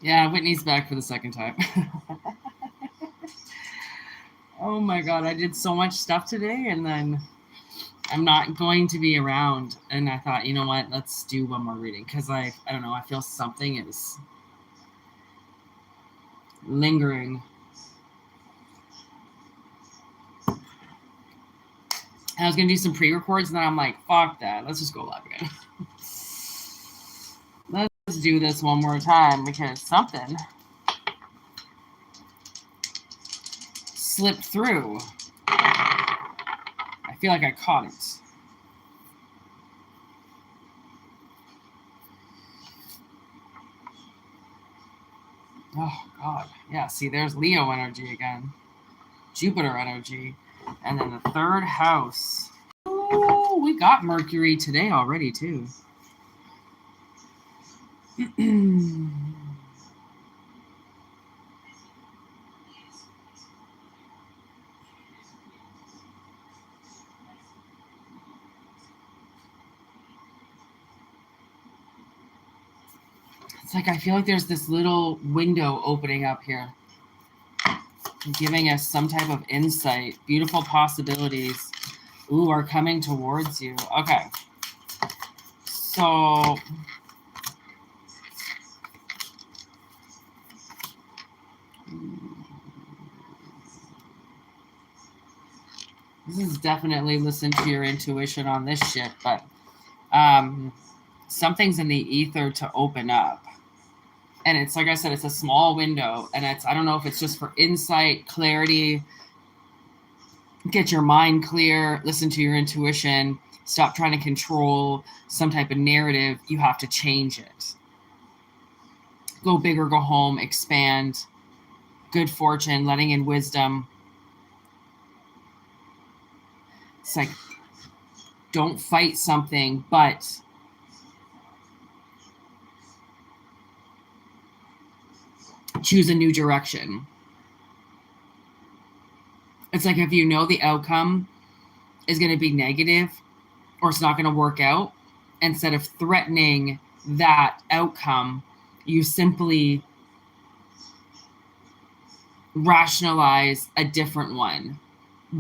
Yeah, Whitney's back for the second time. Oh my god, I did so much stuff today, and then I'm not going to be around. And I thought, you know what, let's do one more reading, because I don't know, I feel something is lingering. I was going to do some pre-records, and then I'm like, fuck that, let's just go live again. Let's do this one more time, because something slipped through. I feel like I caught it. Oh, God. Yeah, see, there's Leo energy again. Jupiter energy. And then the third house. Oh, we got Mercury today already, too. It's like I feel like there's this little window opening up here, giving us some type of insight. Beautiful possibilities, are coming towards you. Okay. So this is definitely listen to your intuition on this shit, but something's in the ether to open up. And it's like I said, it's a small window, and I don't know if it's just for insight, clarity, get your mind clear, listen to your intuition, stop trying to control some type of narrative. You have to change it. Go big or go home, expand, good fortune, letting in wisdom. It's like, don't fight something, but choose a new direction. It's like if you know the outcome is going to be negative or it's not going to work out, instead of threatening that outcome, you simply rationalize a different one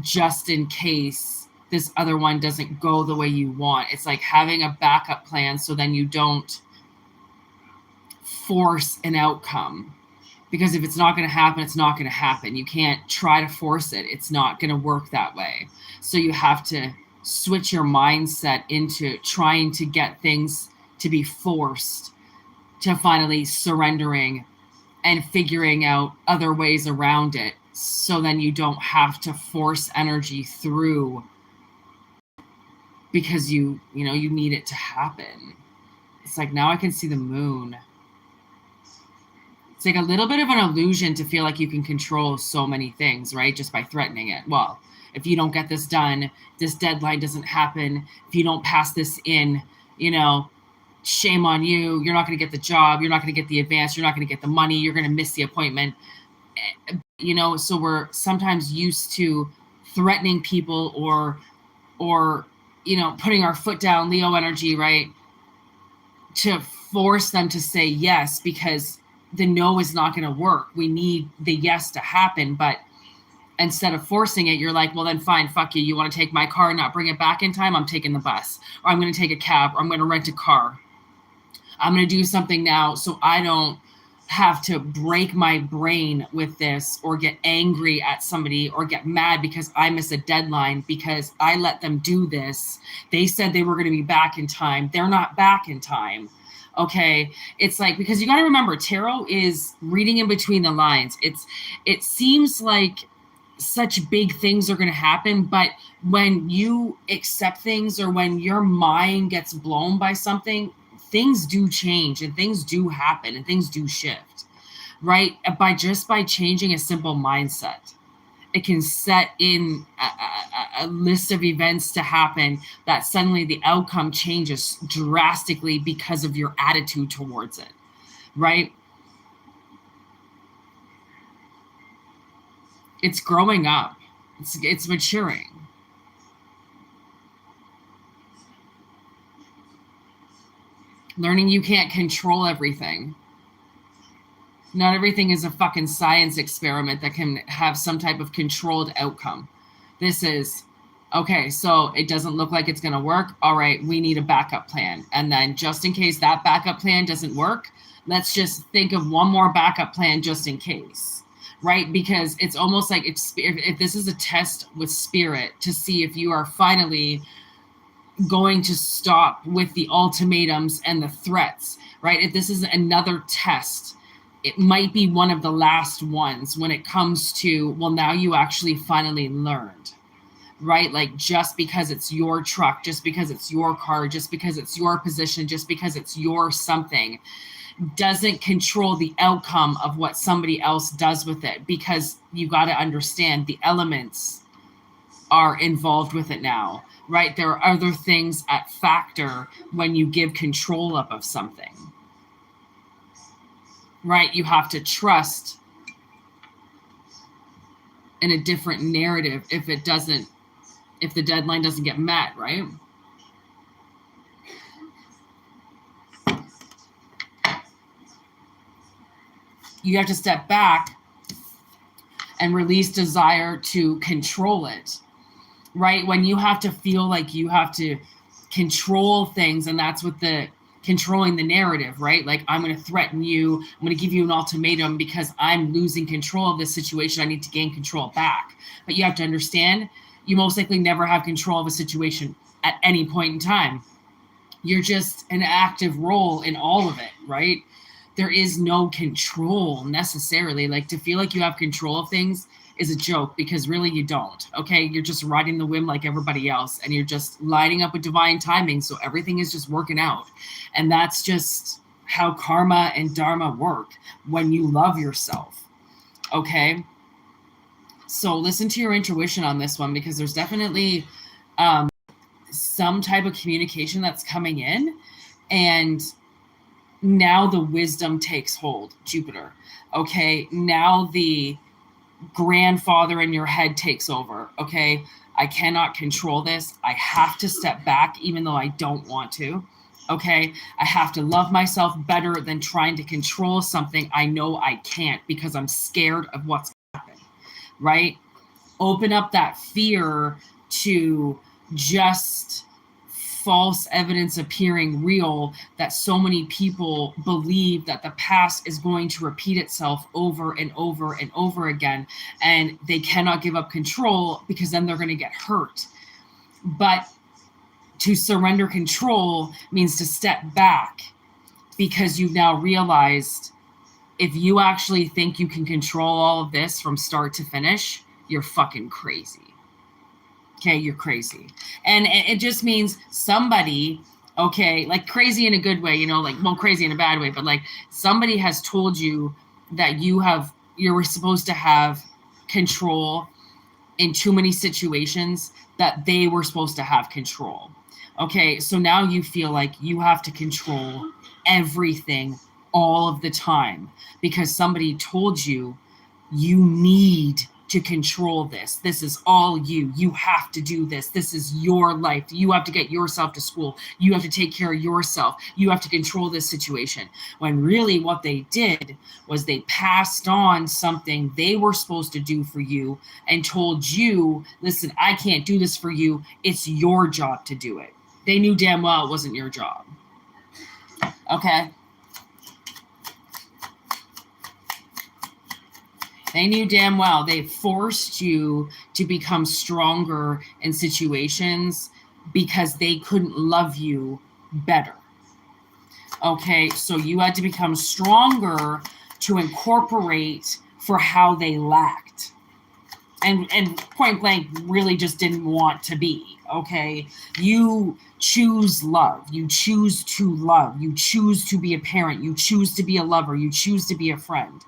just in case this other one doesn't go the way you want. It's like having a backup plan so then you don't force an outcome. Because if it's not going to happen, it's not going to happen. You can't try to force it. It's not going to work that way. So you have to switch your mindset into trying to get things to be forced, to finally surrendering and figuring out other ways around it. So then you don't have to force energy through because you need it to happen. It's like, now I can see the moon. It's like a little bit of an illusion to feel like you can control so many things, right? Just by threatening it. Well, if you don't get this done, this deadline doesn't happen. If you don't pass this in, shame on you. You're not going to get the job. You're not going to get the advance. You're not going to get the money. You're going to miss the appointment. you know, so we're sometimes used to threatening people or, you know, putting our foot down, Leo energy, right? To force them to say yes, because the no is not going to work. We need the yes to happen. But instead of forcing it, you're like, well, then fine, fuck you. You want to take my car and not bring it back in time? I'm taking the bus, or I'm going to take a cab, or I'm going to rent a car. I'm going to do something now so I don't have to break my brain with this, or get angry at somebody, or get mad because I miss a deadline because I let them do this. They said they were going to be back in time. They're not back in time. Okay. It's like, because you got to remember, tarot is reading in between the lines. It seems like such big things are going to happen, but when you accept things, or when your mind gets blown by something, things do change and things do happen and things do shift, right? By changing a simple mindset, it can set in a list of events to happen that suddenly the outcome changes drastically because of your attitude towards it, right? It's growing up. It's maturing. Learning you can't control everything. Not everything is a fucking science experiment that can have some type of controlled outcome. This is, okay, so it doesn't look like it's going to work. All right, we need a backup plan. And then just in case that backup plan doesn't work, let's just think of one more backup plan just in case, right? Because it's almost like if this is a test with spirit to see if you are finally going to stop with the ultimatums and the threats, right? If this is another test, it might be one of the last ones when it comes to, well, now you actually finally learned, right? Like, just because it's your truck, just because it's your car, just because it's your position, just because it's your something, doesn't control the outcome of what somebody else does with it, because you got to understand the elements are involved with it now, right? There are other things at factor when you give control up of something, right? You have to trust in a different narrative if the deadline doesn't get met, right? You have to step back and release desire to control it, right? When you have to feel like you have to control things, and that's what the controlling the narrative, right? Like, I'm going to threaten you. I'm going to give you an ultimatum because I'm losing control of this situation. I need to gain control back. But you have to understand, you most likely never have control of a situation at any point in time. You're just an active role in all of it, right? There is no control necessarily. Like, to feel like you have control of things is a joke, because really you don't. Okay, you're just riding the whim like everybody else, and you're just lining up with divine timing, so everything is just working out. And that's just how karma and dharma work when you love yourself. Okay, so listen to your intuition on this one, because there's definitely some type of communication that's coming in, and now the wisdom takes hold, Jupiter. Okay, now the grandfather in your head takes over. Okay, I cannot control this. I have to step back even though I don't want to. Okay, I have to love myself better than trying to control something I know I can't, because I'm scared of what's happening, right? Open up that fear to just false evidence appearing real, that so many people believe that the past is going to repeat itself over and over and over again, and they cannot give up control because then they're going to get hurt. But to surrender control means to step back, because you've now realized if you actually think you can control all of this from start to finish, you're fucking crazy. Okay, you're crazy. And it just means somebody, okay, like crazy in a good way, you know, like, well, crazy in a bad way, but like somebody has told you that you're supposed to have control in too many situations, that they were supposed to have control. Okay, so now you feel like you have to control everything all of the time because somebody told you you need to control this. This is all you. You have to do this. This is your life. You have to get yourself to school. You have to take care of yourself. You have to control this situation. When really what they did was they passed on something they were supposed to do for you and told you, listen, I can't do this for you. It's your job to do it. They knew damn well it wasn't your job. Okay? They knew damn well they forced you to become stronger in situations because they couldn't love you better. Okay, so you had to become stronger to incorporate for how they lacked. And point blank really just didn't want to be. Okay, you choose love. You choose to love. You choose to be a parent. You choose to be a lover. You choose to be a friend.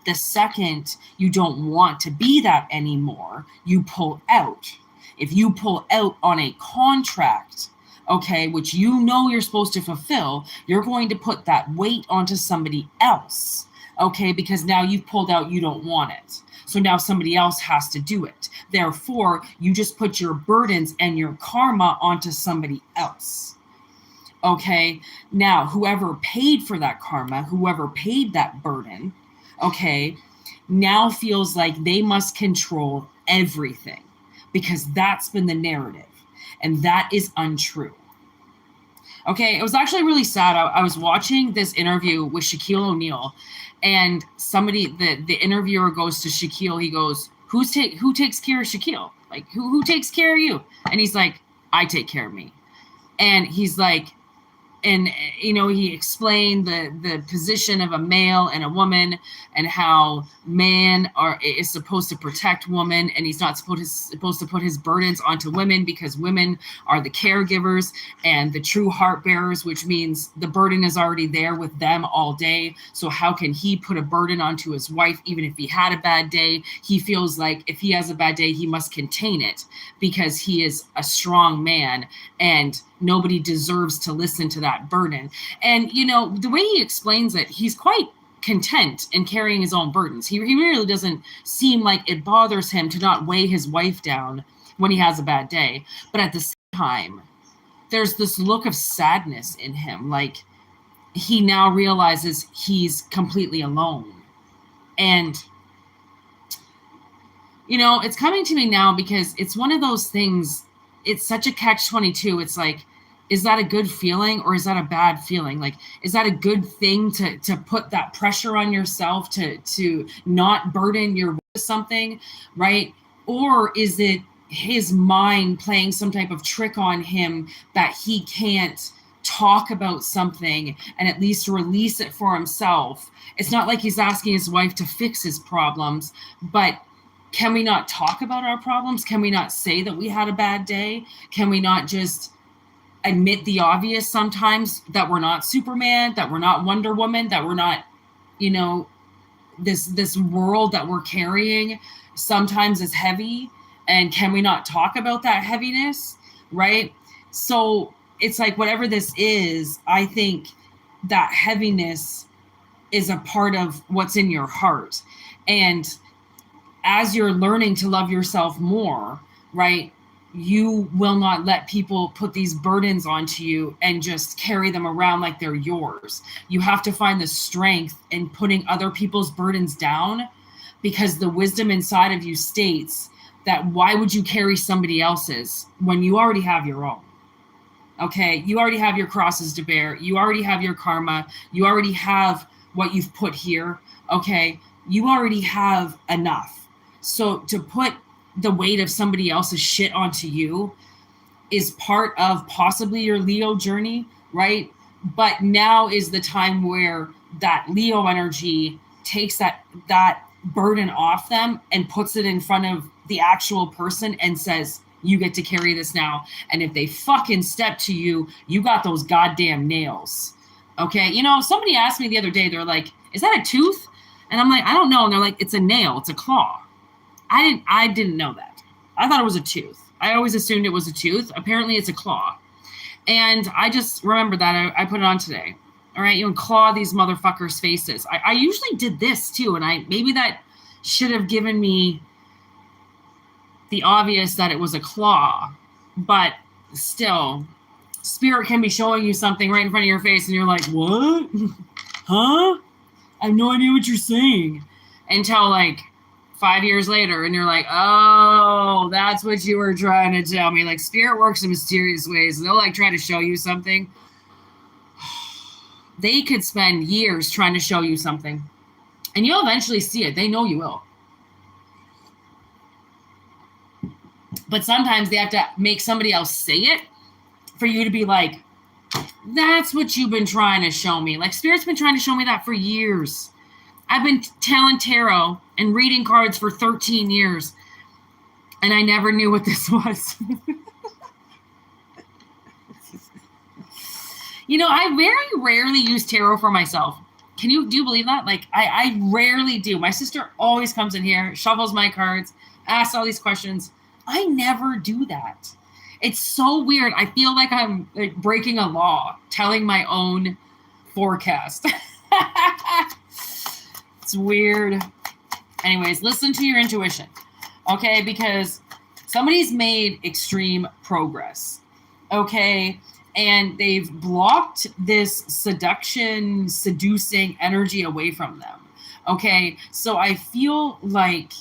The second you don't want to be that anymore, you pull out. If you pull out on a contract, okay, which you know you're supposed to fulfill, you're going to put that weight onto somebody else, okay, because now you've pulled out, you don't want it. So now somebody else has to do it. Therefore, you just put your burdens and your karma onto somebody else. Okay, now whoever paid for that karma, whoever paid that burden, okay, now feels like they must control everything because that's been the narrative, and that is untrue. Okay, it was actually really sad. I was watching this interview with Shaquille O'Neal, and somebody, the interviewer goes to Shaquille, he goes, who takes care of Shaquille? Like, who takes care of you? And he's like, I take care of me. And he's like, and, you know, he explained the position of a male and a woman and how man is supposed to protect woman, and he's not supposed to put his burdens onto women because women are the caregivers and the true heart bearers, which means the burden is already there with them all day. So how can he put a burden onto his wife even if he had a bad day? He feels like if he has a bad day, he must contain it because he is a strong man and nobody deserves to listen to that burden. And, you know, the way he explains it, he's quite content in carrying his own burdens. He really doesn't seem like it bothers him to not weigh his wife down when he has a bad day. But at the same time, there's this look of sadness in him. Like, he now realizes he's completely alone. And, you know, it's coming to me now because it's one of those things, it's such a catch-22. It's like, is that a good feeling or is that a bad feeling? Like, is that a good thing to put that pressure on yourself to not burden your with something, right? Or is it his mind playing some type of trick on him that he can't talk about something and at least release it for himself? It's not like he's asking his wife to fix his problems, but can we not talk about our problems? Can we not say that we had a bad day? Can we not just admit the obvious sometimes, that we're not Superman, that we're not Wonder Woman, that we're not, you know, this world that we're carrying sometimes is heavy, and can we not talk about that heaviness, right? So it's like, whatever this is, I think that heaviness is a part of what's in your heart. And as you're learning to love yourself more, right, you will not let people put these burdens onto you and just carry them around like they're yours. You have to find the strength in putting other people's burdens down, because the wisdom inside of you states that why would you carry somebody else's when you already have your own? Okay, you already have your crosses to bear. You already have your karma. You already have what you've put here. Okay, you already have enough. So to put the weight of somebody else's shit onto you is part of possibly your Leo journey, right? But now is the time where that Leo energy takes that burden off them and puts it in front of the actual person and says, you get to carry this now. And if they fucking step to you, you got those goddamn nails. Okay, you know, somebody asked me the other day, they're like, is that a tooth? And I'm like, I don't know. And they're like, it's a nail, it's a claw. I didn't know that. I thought it was a tooth. I always assumed it was a tooth. Apparently it's a claw. And I just remembered that. I put it on today. All right, you know, claw these motherfuckers' faces. I usually did this too, and maybe that should have given me the obvious that it was a claw, but still, spirit can be showing you something right in front of your face and you're like, what? Huh? I have no idea what you're saying. Until like 5 years later, and you're like, oh, that's what you were trying to tell me. Like, spirit works in mysterious ways. They'll like try to show you something. They could spend years trying to show you something, and you'll eventually see it. They know you will. But sometimes they have to make somebody else say it for you to be like, that's what you've been trying to show me. Like, spirit's been trying to show me that for years. I've been telling tarot and reading cards for 13 years, and I never knew what this was. You know, I very rarely use tarot for myself. Do you believe that? Like, I rarely do. My sister always comes in here, shuffles my cards, asks all these questions. I never do that. It's so weird. I feel like I'm like breaking a law, telling my own forecast. It's weird. Anyways, listen to your intuition, okay? Because somebody's made extreme progress, okay? And they've blocked this seducing energy away from them, okay? So I feel like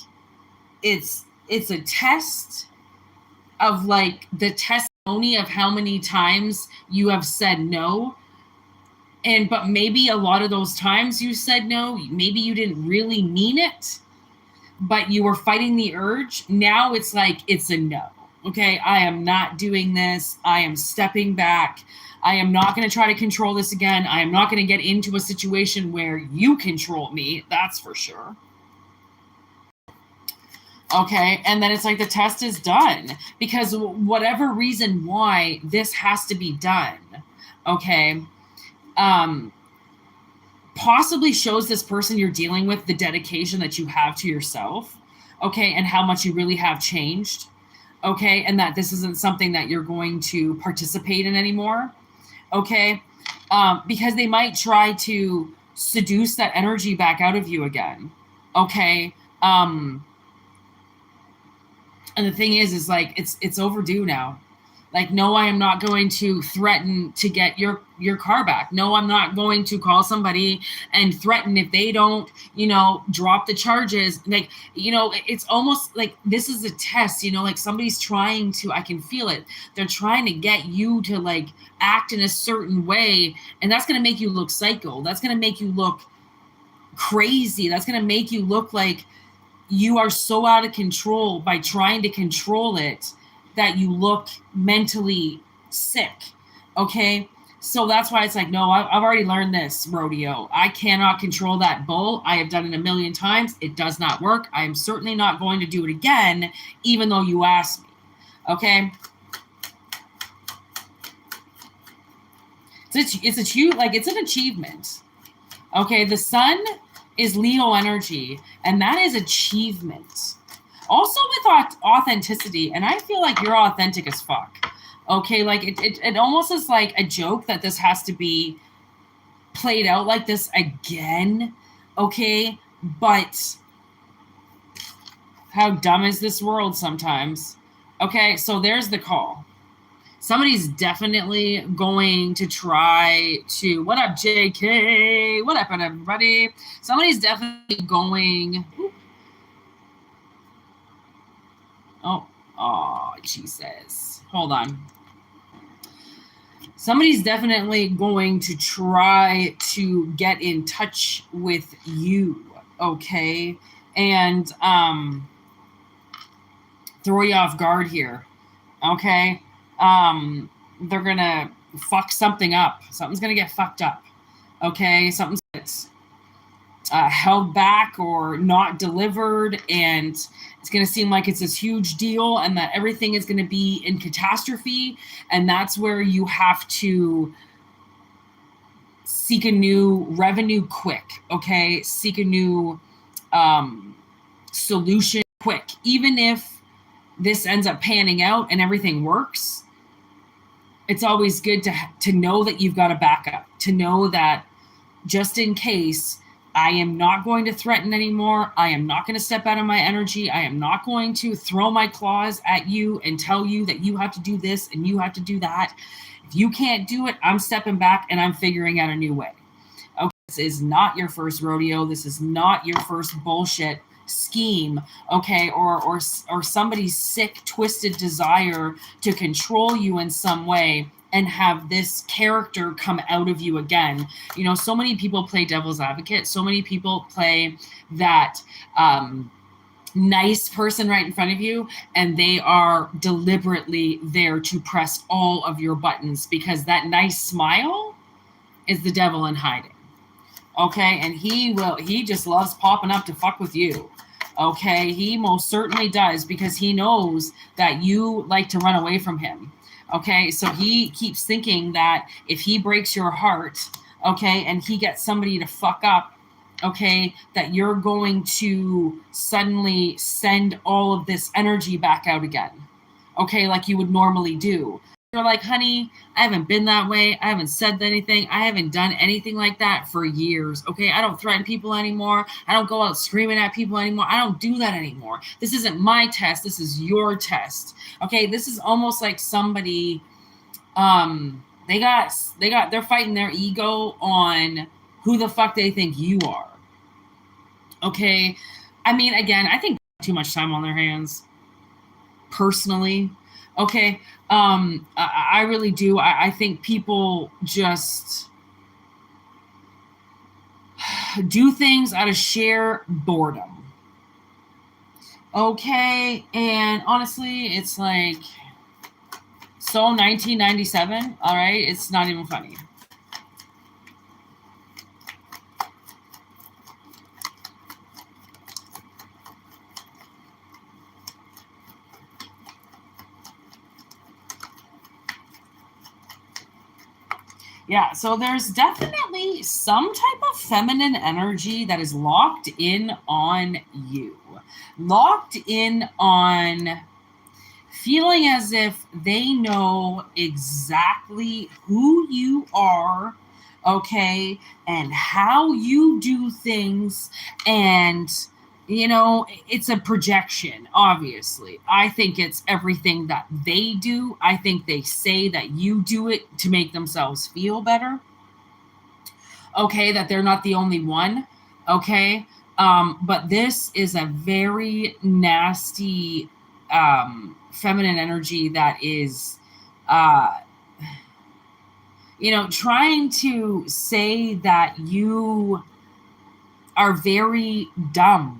it's a test of like the testimony of how many times you have said no. But maybe a lot of those times you said no, maybe you didn't really mean it, but you were fighting the urge. Now it's like, it's a no. Okay, I am not doing this. I am stepping back. I am not going to try to control this again. I am not going to get into a situation where you control me. That's for sure. Okay, and then it's like the test is done because whatever reason why this has to be done, okay, possibly shows this person you're dealing with the dedication that you have to yourself, okay, and how much you really have changed, okay, and that this isn't something that you're going to participate in anymore, okay, because they might try to seduce that energy back out of you again, okay, and the thing is like, it's overdue now. Like, no, I am not going to threaten to get your car back. No, I'm not going to call somebody and threaten if they don't, drop the charges. Like, it's almost like this is a test, like somebody's trying to, I can feel it. They're trying to get you to like act in a certain way. And that's going to make you look psycho. That's going to make you look crazy. That's going to make you look like you are so out of control by trying to control it that you look mentally sick, okay? So that's why it's like, no, I've already learned this rodeo. I cannot control that bull. I have done it a million times. It does not work. I am certainly not going to do it again, even though you asked me, okay? It's an achievement, okay? The sun is Leo energy, and that is achievement. Also with authenticity, and I feel like you're authentic as fuck. Okay, like it almost is like a joke that this has to be played out like this again. Okay, but how dumb is this world sometimes? Okay, so there's the call. Somebody's definitely going to try to, what up, JK? What up, everybody? Somebody's definitely going, oh, Jesus. Hold on. Somebody's definitely going to try to get in touch with you, okay? And throw you off guard here, okay? They're going to fuck something up. Something's going to get fucked up, okay? Something's gets held back or not delivered, and it's going to seem like it's this huge deal and that everything is going to be in catastrophe, and that's where you have to seek a new revenue quick, okay? Seek a new solution quick. Even if this ends up panning out and everything works, it's always good to know that you've got a backup, to know that just in case I am not going to threaten anymore. I am not going to step out of my energy. I am not going to throw my claws at you and tell you that you have to do this and you have to do that. If you can't do it, I'm stepping back and I'm figuring out a new way. Okay, this is not your first rodeo. This is not your first bullshit scheme, okay, or somebody's sick, twisted desire to control you in some way and have this character come out of you again. You know, so many people play devil's advocate. So many people play that nice person right in front of you, and they are deliberately there to press all of your buttons, because that nice smile is the devil in hiding. Okay, and he just loves popping up to fuck with you. Okay, he most certainly does, because he knows that you like to run away from him. Okay, so he keeps thinking that if he breaks your heart, okay, and he gets somebody to fuck up, okay, that you're going to suddenly send all of this energy back out again. Okay, like you would normally do. You're like, honey, I haven't been that way. I haven't said anything. I haven't done anything like that for years. Okay, I don't threaten people anymore. I don't go out screaming at people anymore. I don't do that anymore. This isn't my test. This is your test. Okay, this is almost like somebody, they're fighting their ego on who the fuck they think you are. Okay, I mean, again, I think too much time on their hands, personally. Okay, I really do. I think people just do things out of sheer boredom. Okay, and honestly, it's like, so 1997, all right? It's not even funny. Yeah, so there's definitely some type of feminine energy that is locked in on you. Locked in on feeling as if they know exactly who you are, okay, and how you do things. And you know, it's a projection, obviously. I think it's everything that they do. I think they say that you do it to make themselves feel better. Okay, that they're not the only one. Okay. But this is a very nasty feminine energy that is, you know, trying to say that you are very dumb.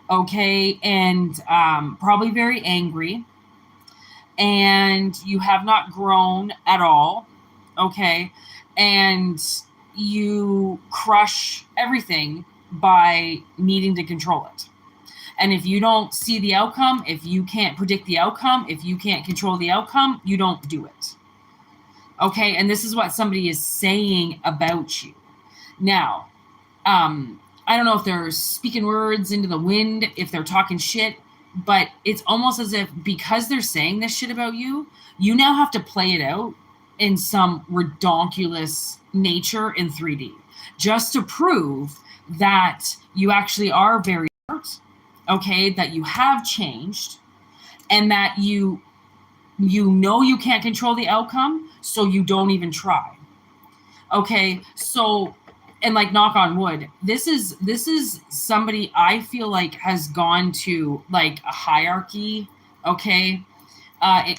Okay, and probably very angry, and you have not grown at all. Okay, and you crush everything by needing to control it. And if you don't see the outcome, if you can't predict the outcome, if you can't control the outcome, you don't do it. Okay, and this is what somebody is saying about you. Now, I don't know if they're speaking words into the wind, if they're talking shit, but it's almost as if because they're saying this shit about you, you now have to play it out in some redonkulous nature in 3D, just to prove that you actually are very hurt, okay, that you have changed, and that you know you can't control the outcome, so you don't even try. Okay, so, and like, knock on wood, this is somebody I feel like has gone to like a hierarchy, okay,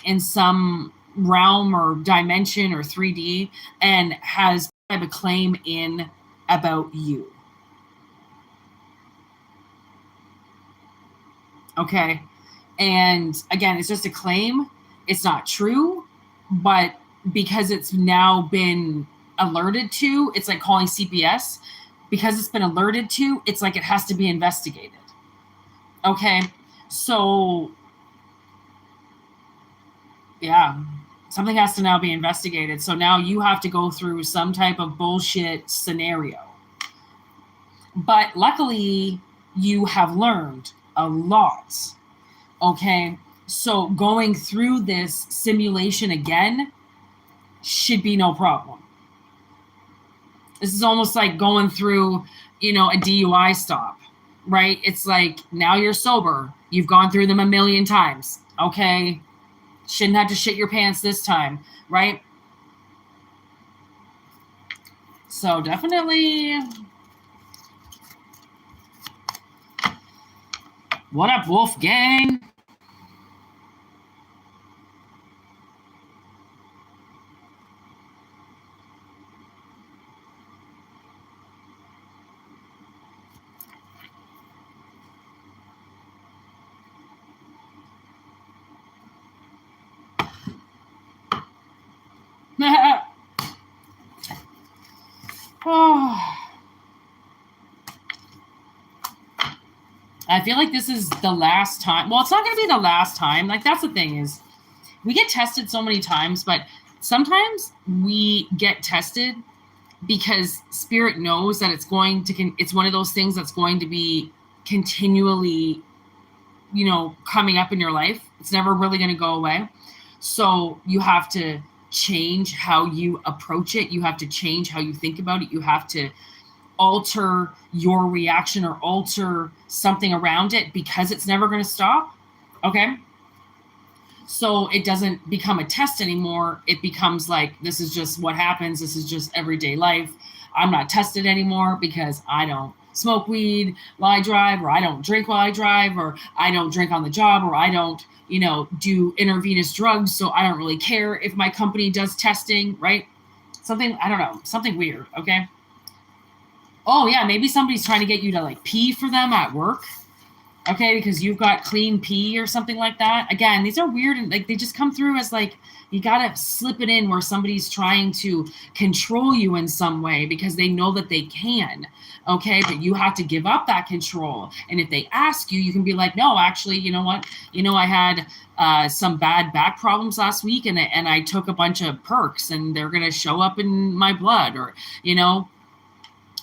in some realm or dimension or 3D, and has a claim in about you. Okay, and again, it's just a claim. It's not true, but because it's now been alerted to, it's like calling CPS. Because it's been alerted to, it's like it has to be investigated. Okay, so yeah, something has to now be investigated. So now you have to go through some type of bullshit scenario. But luckily, you have learned a lot. Okay, so going through this simulation again should be no problem. This is almost like going through, you know, a DUI stop, right? It's like, now you're sober. You've gone through them a million times. Okay. Shouldn't have to shit your pants this time, right? So definitely. What up, Wolfgang? Oh. I feel like this is the last time. Well, it's not going to be the last time. Like, that's the thing is, we get tested so many times, but sometimes we get tested because spirit knows that it's going to, it's one of those things that's going to be continually, you know, coming up in your life. It's never really going to go away. So you have to change how you approach it. You have to change how you think about it. You have to alter your reaction or alter something around it because it's never going to stop. Okay. So it doesn't become a test anymore. It becomes like, this is just what happens. This is just everyday life. I'm not tested anymore because I don't smoke weed while I drive, or I don't drink while I drive, or I don't drink on the job, or I don't, you know, do intravenous drugs. So I don't really care if my company does testing, right? Something, I don't know, something weird. Okay. Oh yeah, maybe somebody's trying to get you to like pee for them at work. Okay, because you've got clean pee or something like that. Again, these are weird and like they just come through as like you gotta slip it in where somebody's trying to control you in some way because they know that they can. Okay, but you have to give up that control. And if they ask you, you can be like, no, actually, you know what? You know, I had some bad back problems last week, and I took a bunch of perks, and they're gonna show up in my blood, or you know,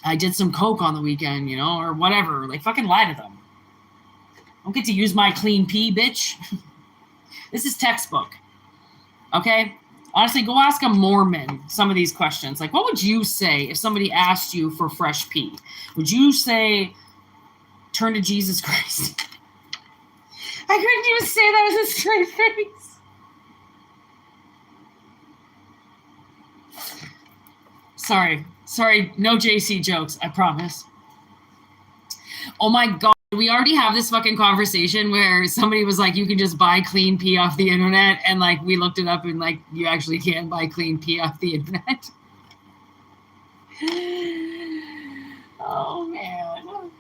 I did some coke on the weekend, you know, or whatever. Like, fucking lie to them. Don't get to use my clean pee, bitch. This is textbook. Okay? Honestly, go ask a Mormon some of these questions. Like, what would you say if somebody asked you for fresh pee? Would you say, turn to Jesus Christ? I couldn't even say that with a straight face. Sorry, no JC jokes, I promise. Oh my God, we already have this fucking conversation where somebody was like, you can just buy clean pee off the internet, and like we looked it up and like you actually can buy clean pee off the internet. Oh man.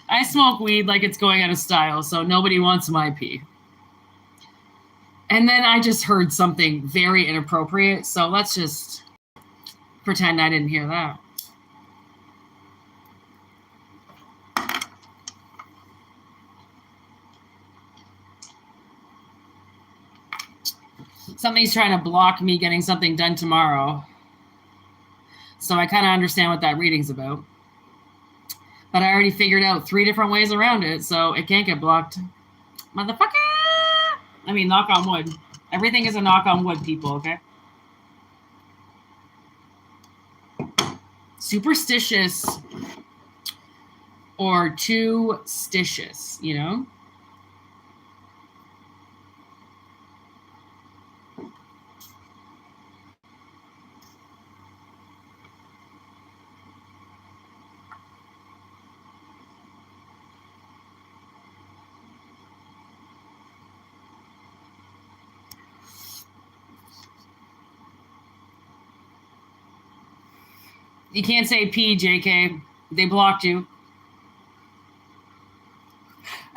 I smoke weed like it's going out of style, so nobody wants my pee. And then I just heard something very inappropriate, so let's just pretend I didn't hear that. Something's trying to block me getting something done tomorrow. So I kind of understand what that reading's about. But I already figured out 3 different ways around it, so it can't get blocked. Motherfucker! I mean, knock on wood. Everything is a knock on wood, people, okay? Superstitious or too stitious, you know? You can't say P, JK. They blocked you.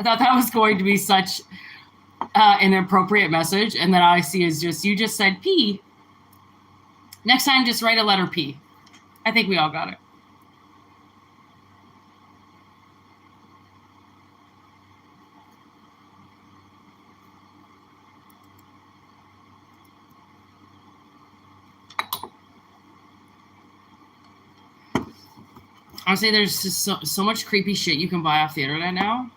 I thought that was going to be such an appropriate message, and then all I see is just, you just said P. Next time, just write a letter P. I think we all got it. Honestly, there's just so much creepy shit you can buy off the internet now.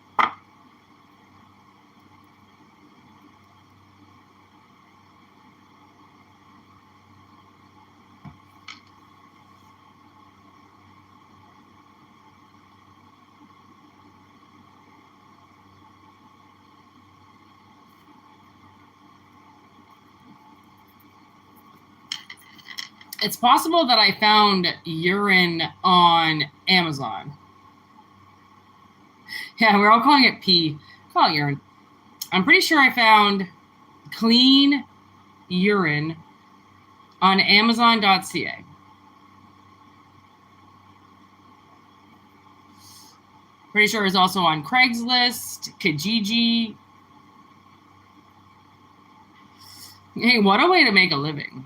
It's possible that I found urine on Amazon. Yeah, we're all calling it pee. Call it urine. I'm pretty sure I found clean urine on Amazon.ca. Pretty sure it's also on Craigslist, Kijiji. Hey, what a way to make a living.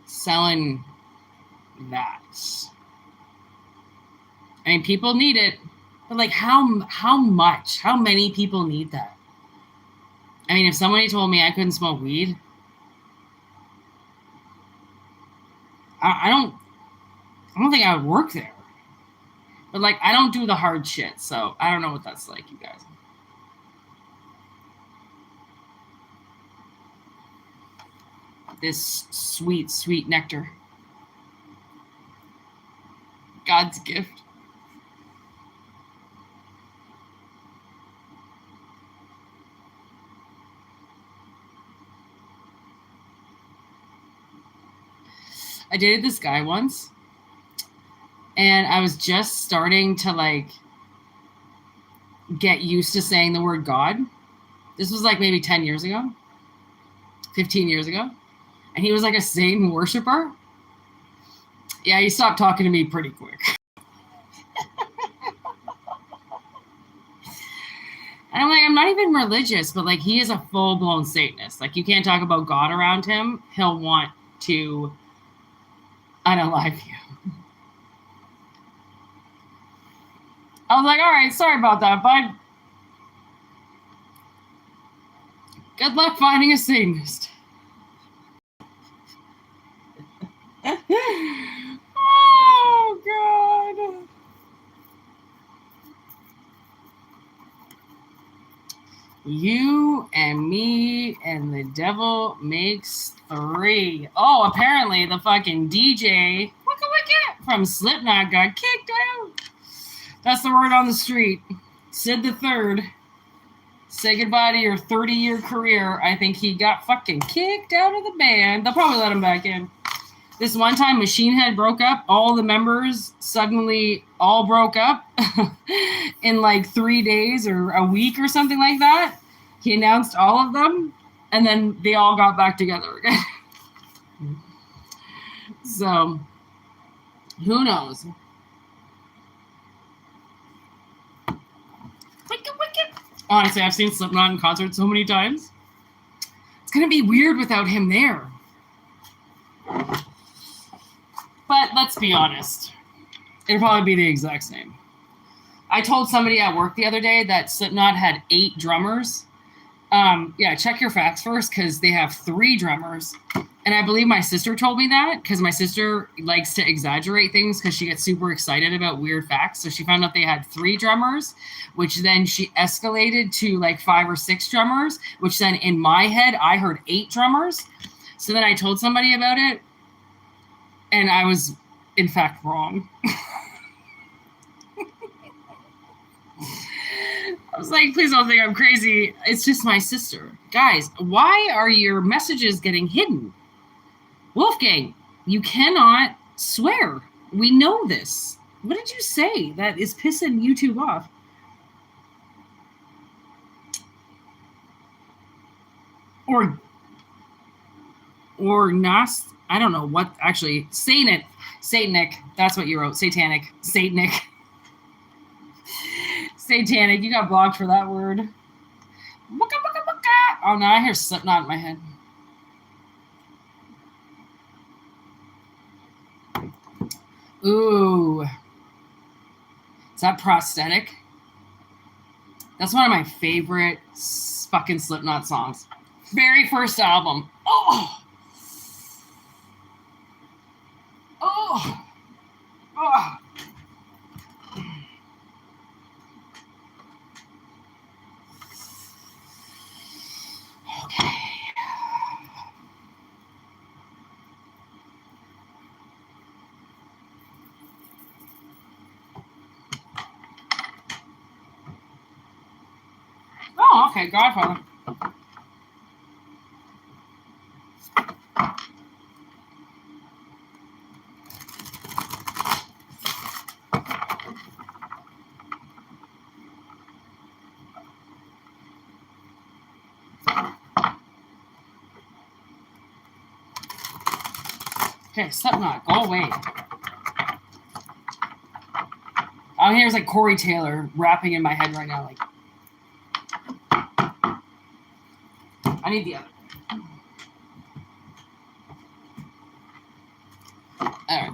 Selling that. I mean, people need it, but like how much? How many people need that? I mean, if somebody told me I couldn't smoke weed, I don't think I would work there. But like, I don't do the hard shit, so I don't know what that's like, you guys. This sweet, sweet nectar. God's gift. I dated this guy once, and I was just starting to like get used to saying the word God. This was like maybe 10 years ago, 15 years ago. And he was like a Satan worshiper. Yeah, he stopped talking to me pretty quick. And I'm like, I'm not even religious, but like he is a full-blown Satanist. Like you can't talk about God around him. He'll want to unalive you. I was like, all right, sorry about that, bud. Good luck finding a Satanist. Oh, God. You and me and the devil makes 3. Oh, apparently the fucking DJ from Slipknot got kicked out. That's the word on the street. Sid the Third. Say goodbye to your 30-year career. I think he got fucking kicked out of the band. They'll probably let him back in. This one time Machine Head broke up. All the members suddenly all broke up in like 3 days or a week or something like that. He announced all of them, and then they all got back together again. So, who knows? Honestly, I've seen Slipknot in concert so many times. It's going to be weird without him there. But let's be honest. It'll probably be the exact same. I told somebody at work the other day that Slipknot had 8 drummers. Yeah, check your facts first because they have 3 drummers. And I believe my sister told me that because my sister likes to exaggerate things because she gets super excited about weird facts. So she found out they had 3 drummers, which then she escalated to like 5 or 6 drummers, which then in my head, I heard 8 drummers. So then I told somebody about it, and I was, in fact, wrong. I was like, please don't think I'm crazy. It's just my sister. Guys, why are your messages getting hidden? Wolfgang, you cannot swear. We know this. What did you say that is pissing YouTube off? Or Nost, I don't know what, actually, Satanic, that's what you wrote, Satanic, Satanic. Satanic, you got blocked for that word. Oh no, I hear Slipknot in my head. Ooh. Is that Prosthetic? That's one of my favorite fucking Slipknot songs. Very first album. Oh. Oh. Oh. Okay. Oh, okay, Godfather. Okay, Slipknot, go away. All I hear is like Corey Taylor rapping in my head right now. Like, I need the other. All right.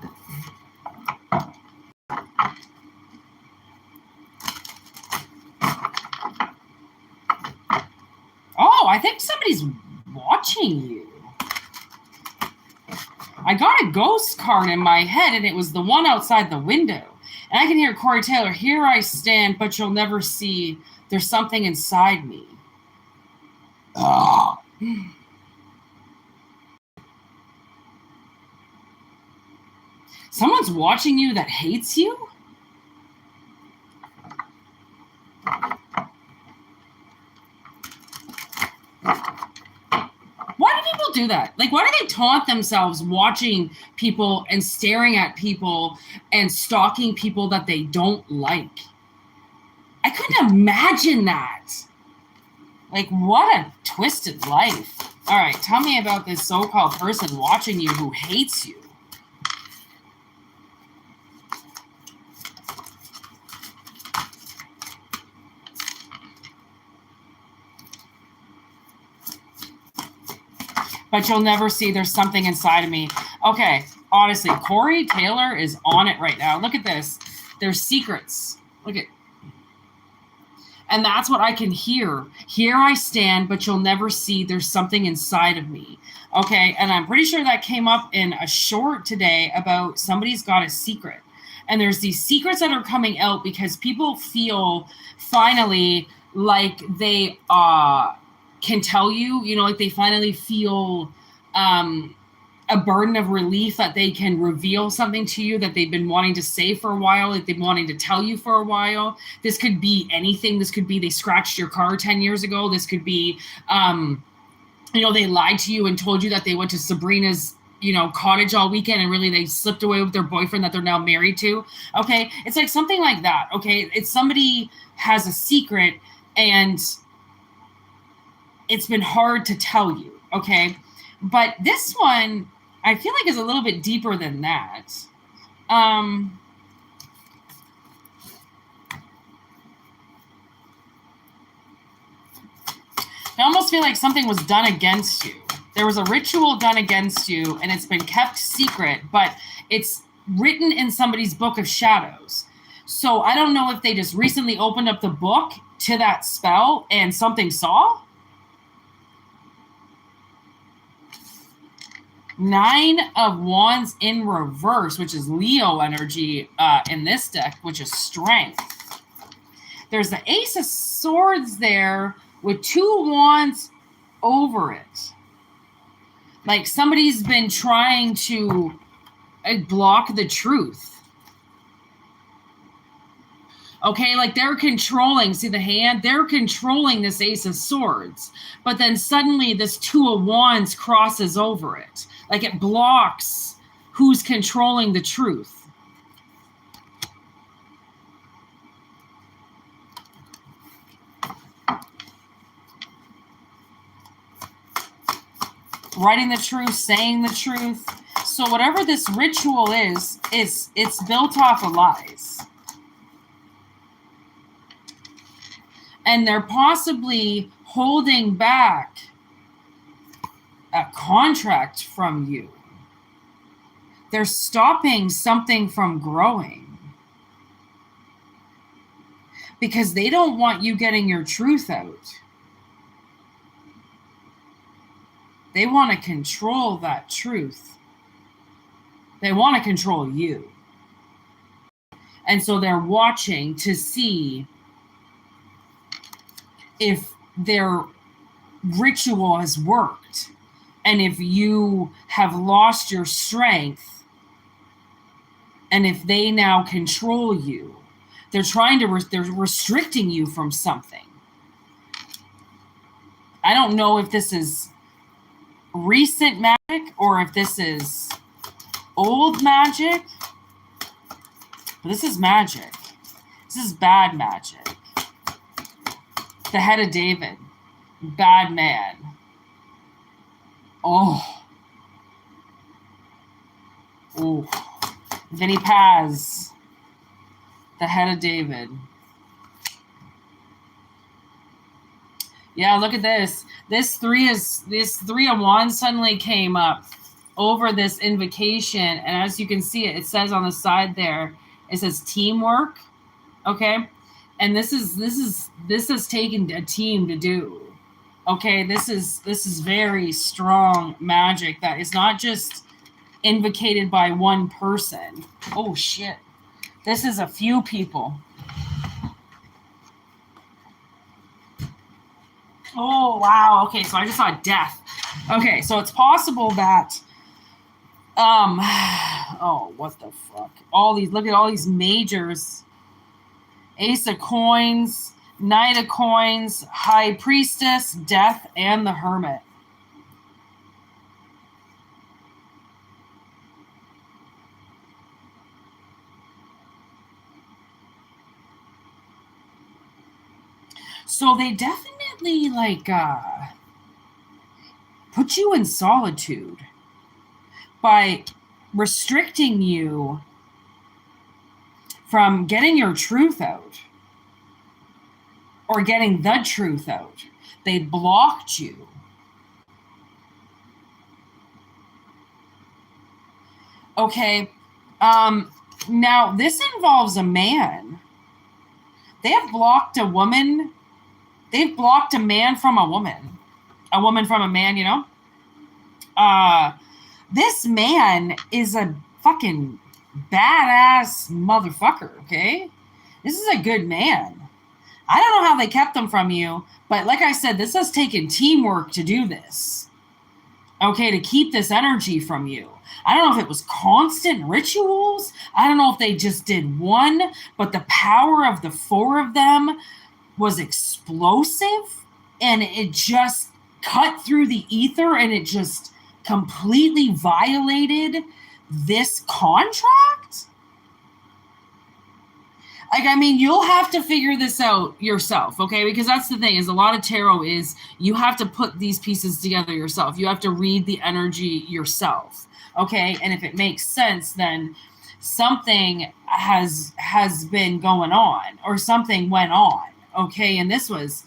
Oh, I think somebody's watching you. I got a ghost card in my head, and it was the one outside the window. And I can hear Corey Taylor, here I stand, but you'll never see. There's something inside me. Oh. Someone's watching you that hates you? Why do people do that? Like, why do they taunt themselves watching people and staring at people and stalking people that they don't like? I couldn't imagine that. Like, what a twisted life. All right, tell me about this so-called person watching you who hates you. But you'll never see. There's something inside of me. Okay, honestly, Corey Taylor is on it right now. Look at this. There's secrets. Look at. And that's what I can hear. Here I stand, but you'll never see. There's something inside of me. Okay, and I'm pretty sure that came up in a short today about somebody's got a secret. And there's these secrets that are coming out because people feel finally like they can tell you, you know, like they finally feel a burden of relief that they can reveal something to you that they've been wanting to say for a while, like they've been wanting to tell you for a while. This could be anything. This could be they scratched your car 10 years ago. This could be, you know, they lied to you and told you that they went to Sabrina's, you know, cottage all weekend and really they slipped away with their boyfriend that they're now married to. Okay. It's like something like that. Okay. It's somebody has a secret and it's been hard to tell you. Okay. But this one, I feel like is a little bit deeper than that. I almost feel like something was done against you. There was a ritual done against you and it's been kept secret, but it's written in somebody's book of shadows. So I don't know if they just recently opened up the book to that spell and something saw. 9 of Wands in reverse, which is Leo energy in this deck, which is strength. There's the Ace of Swords there with 2 wands over it. Like somebody's been trying to block the truth. Okay, like they're controlling, see the hand? They're controlling this Ace of Swords. But then suddenly this 2 of Wands crosses over it. Like it blocks who's controlling the truth. Writing the truth, saying the truth. So whatever this ritual is it's built off of lies. And they're possibly holding back a contract from you. They're stopping something from growing because they don't want you getting your truth out. They want to control that truth. They want to control you. And so they're watching to see if their ritual has worked and if you have lost your strength and if they now control you. They're trying to, they're restricting you from something. I don't know if this is recent magic or if this is old magic, but this is magic. This is bad magic. The head of David, bad man. Oh. Ooh. Vinny Paz, the head of David. Yeah, look at this. This three of wands suddenly came up over this invocation, and as you can see, it says on the side there, it says teamwork. Okay, and this has taken a team to do. Okay, this is very strong magic that is not just invocated by one person. Oh shit, this is a few people. Oh, wow. Okay, so I just saw death. Okay, so it's possible that, oh, what the fuck? Look at all these majors. Ace of Coins, Knight of Coins, High Priestess, Death, and the Hermit. So they definitely put you in solitude by restricting you from getting your truth out or getting the truth out. They blocked you. Okay. Now this involves a man. They have blocked a woman. They've blocked a man from a woman from a man, you know? This man is a fucking badass motherfucker, okay? This is a good man. I don't know how they kept him from you, but like I said, this has taken teamwork to do this. Okay, to keep this energy from you. I don't know if it was constant rituals. I don't know if they just did one, but the power of the four of them was explosive, and it just cut through the ether, and it just completely violated this contract. Like, I mean, you'll have to figure this out yourself, okay? Because that's the thing, is a lot of tarot is you have to put these pieces together yourself. You have to read the energy yourself, okay? And if it makes sense, then something has been going on, or something went on, okay? And this is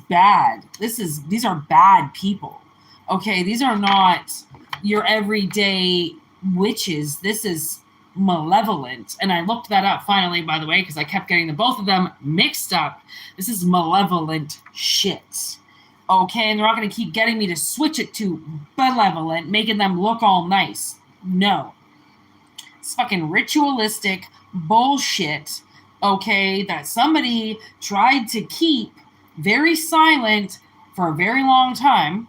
bad. These are bad people, okay? These are not your everyday witches. This is malevolent. And I looked that up finally, by the way, because I kept getting the both of them mixed up. This is malevolent shit. Okay, and they're not going to keep getting me to switch it to benevolent, making them look all nice. No. It's fucking ritualistic bullshit, okay, that somebody tried to keep very silent for a very long time.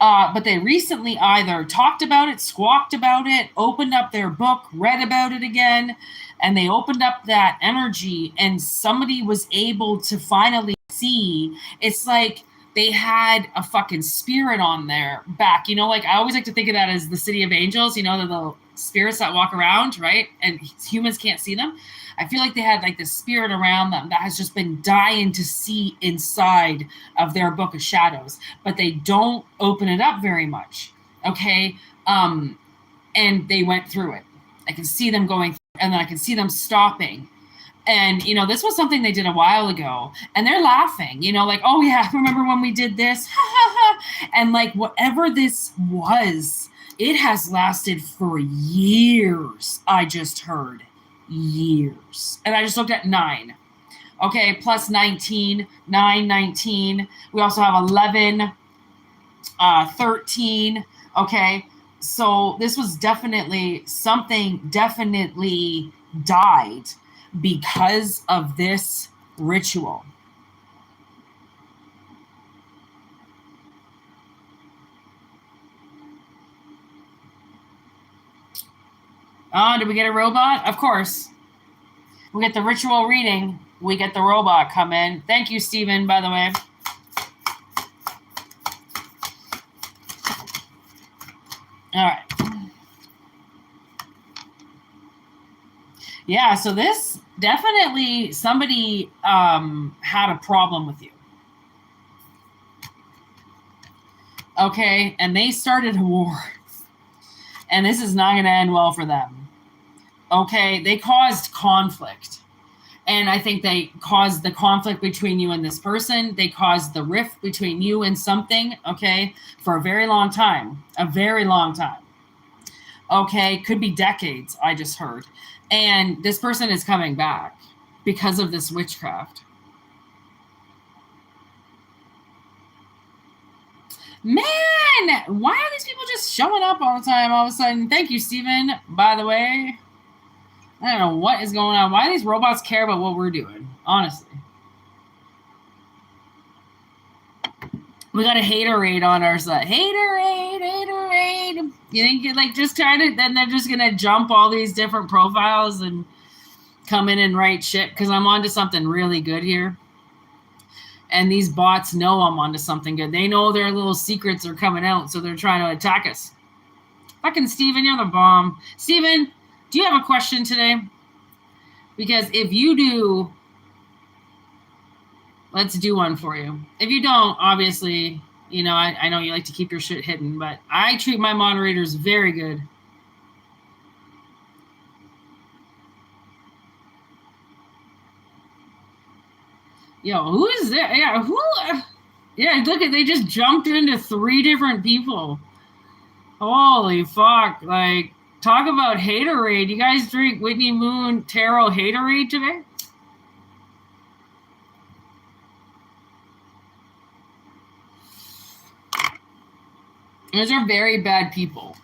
But they recently either talked about it, squawked about it, opened up their book, read about it again, and they opened up that energy, and somebody was able to finally see. It's like they had a fucking spirit on their back. You know, like I always like to think of that as the city of angels, you know, the little spirits that walk around, right? And humans can't see them. I feel like they had like this spirit around them that has just been dying to see inside of their book of shadows, but they don't open it up very much. Okay. And they went through it. I can see them going through, and then I can see them stopping. And, you know, this was something they did a while ago, and they're laughing, you know, like, oh yeah, remember when we did this? And like, whatever this was, it has lasted for years. I just heard years. And I just looked at 9. Okay, plus 19, 9, 19. We also have 11, 13. Okay, so this was definitely something definitely died because of this ritual. Did we get a robot? Of course. We get the ritual reading. We get the robot come in. Thank you, Stephen, by the way. All right. Yeah, so this definitely somebody had a problem with you. Okay, and they started a war. And this is not going to end well for them. Okay, they caused conflict. And I think they caused the conflict between you and this person. They caused the rift between you and something, okay, for a very long time. A very long time. Okay, could be decades, I just heard. And this person is coming back because of this witchcraft. Man, why are these people just showing up all the time all of a sudden? Thank you, Steven, by the way. I don't know what is going on. Why do these robots care about what we're doing? Honestly. We got a haterade on our side. Haterade. You think you like just try to, then they're just going to jump all these different profiles and come in and write shit because I'm onto something really good here. And these bots know I'm onto something good. They know their little secrets are coming out, so they're trying to attack us. Fucking Steven, you're the bomb. Steven, do you have a question today? Because if you do, let's do one for you. If you don't, obviously, you know, I know you like to keep your shit hidden, but I treat my moderators very good. Yo, who is that? Yeah, who? Yeah, look at, they just jumped into 3 different people. Holy fuck. Like, talk about haterade. You guys drink Whitney Moon Tarot haterade today? Those are very bad people.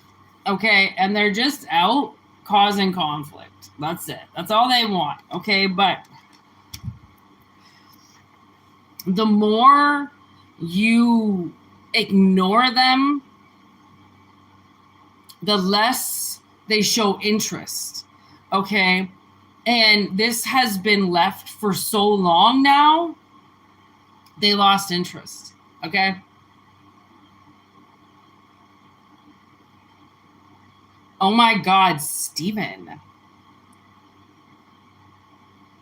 Okay, and they're just out causing conflict. That's it. That's all they want. Okay, but the more you ignore them, the less they show interest. Okay, and this has been left for so long now, they lost interest. Okay. Oh my God, Steven.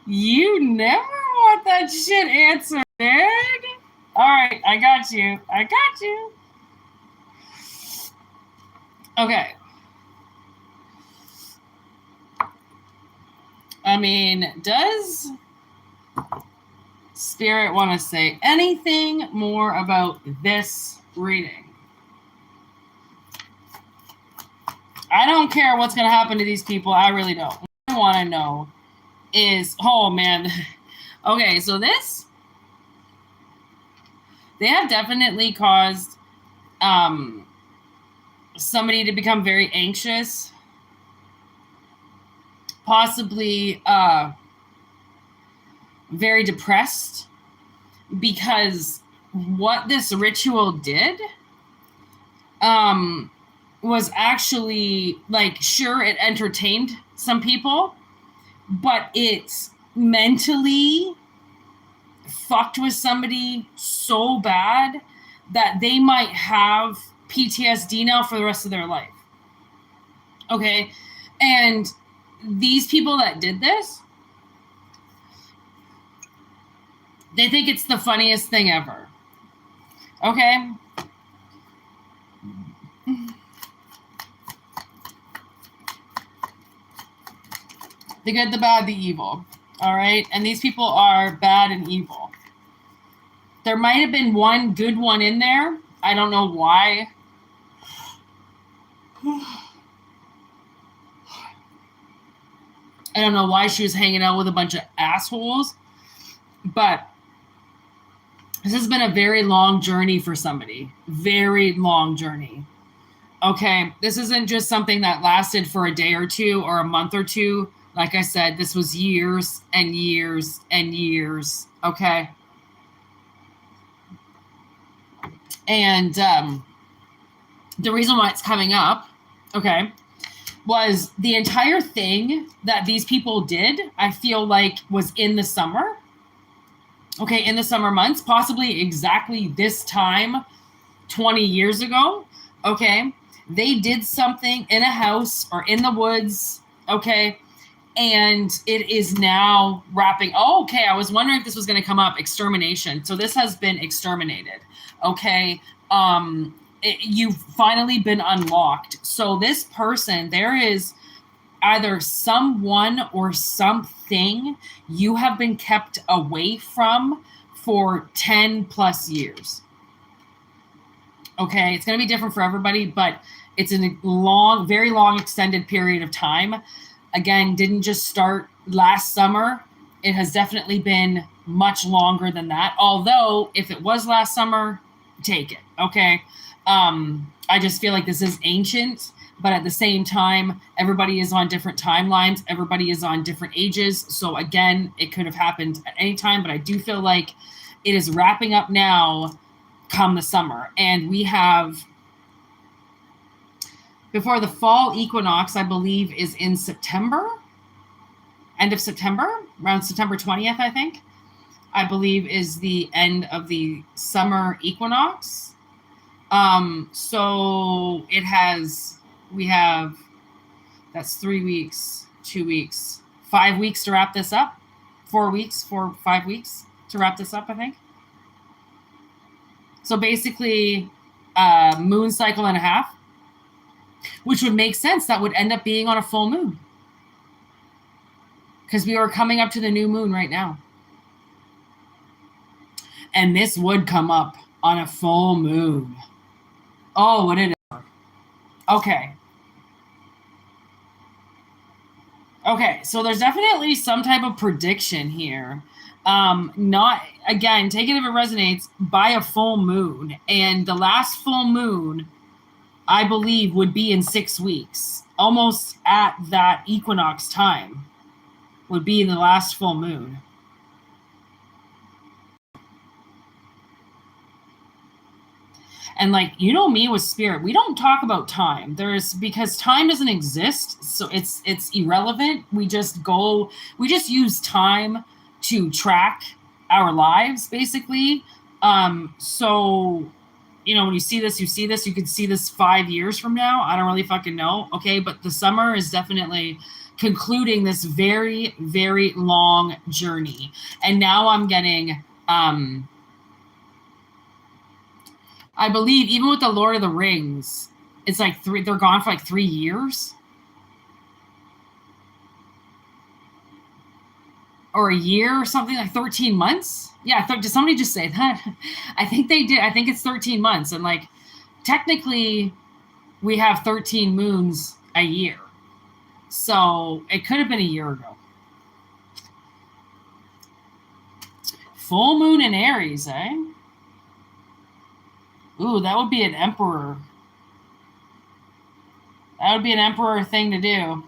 You never want that shit answered, dude. All right, I got you. Okay. I mean, does Spirit want to say anything more about this reading? I don't care what's going to happen to these people. I really don't. What I want to know is, oh man. Okay, so this, they have definitely caused somebody to become very anxious, possibly very depressed, because what this ritual did was actually, like, sure, it entertained some people, but it mentally fucked with somebody so bad that they might have PTSD now for the rest of their life. Okay? And these people that did this, they think it's the funniest thing ever. Okay? The good, the bad, the evil. All right? And these people are bad and evil. There might have been one good one in there. I don't know why. I don't know why she was hanging out with a bunch of assholes. But this has been a very long journey for somebody. Very long journey. Okay? This isn't just something that lasted for a day or two or a month or two. Like I said, this was years and years and years. Okay? And the reason why it's coming up, okay, was the entire thing that these people did, I feel like, was in the summer. Okay, in the summer months, possibly exactly this time 20 years ago. Okay, they did something in a house or in the woods. Okay, and it is now wrapping. Oh, okay, I was wondering if this was going to come up. Extermination. So this has been exterminated. Okay, you've finally been unlocked. So this person, there is either someone or something you have been kept away from for 10 plus years. Okay, it's going to be different for everybody, but it's a long, very long extended period of time. Again, didn't just start last summer. It has definitely been much longer than that. Although, if it was last summer, take it. Okay. I just feel like this is ancient, but at the same time, everybody is on different timelines. Everybody is on different ages. So again, it could have happened at any time, but I do feel like it is wrapping up now come the summer. And we have, before the fall equinox, I believe, is in September, end of September, around September 20th, I think, I believe is the end of the summer equinox. So it has, we have, that's 3 weeks, 2 weeks, 5 weeks to wrap this up. 4 weeks, 5 weeks to wrap this up, I think. So basically, moon cycle and a half, which would make sense. That would end up being on a full moon, because we are coming up to the new moon right now. And this would come up on a full moon. Oh, would it ever? Okay. Okay, so there's definitely some type of prediction here. Not, again, take it if it resonates, by a full moon. And the last full moon, I believe, would be in 6 weeks. Almost at that equinox time would be in the last full moon. And like, you know me with spirit, we don't talk about time. Because time doesn't exist, so it's irrelevant. We just use time to track our lives, basically. So, you know, when you see this, you could see this 5 years from now. I don't really fucking know. Okay, but the summer is definitely concluding this very, very long journey. And now I'm getting, I believe, even with the Lord of the Rings, it's like they're gone for like 3 years. Or a year or something, like 13 months. Yeah, did somebody just say that? I think they did. I think it's 13 months. And like, technically, we have 13 moons a year. So it could have been a year ago. Full moon in Aries, eh? Ooh, that would be an emperor. That would be an emperor thing to do.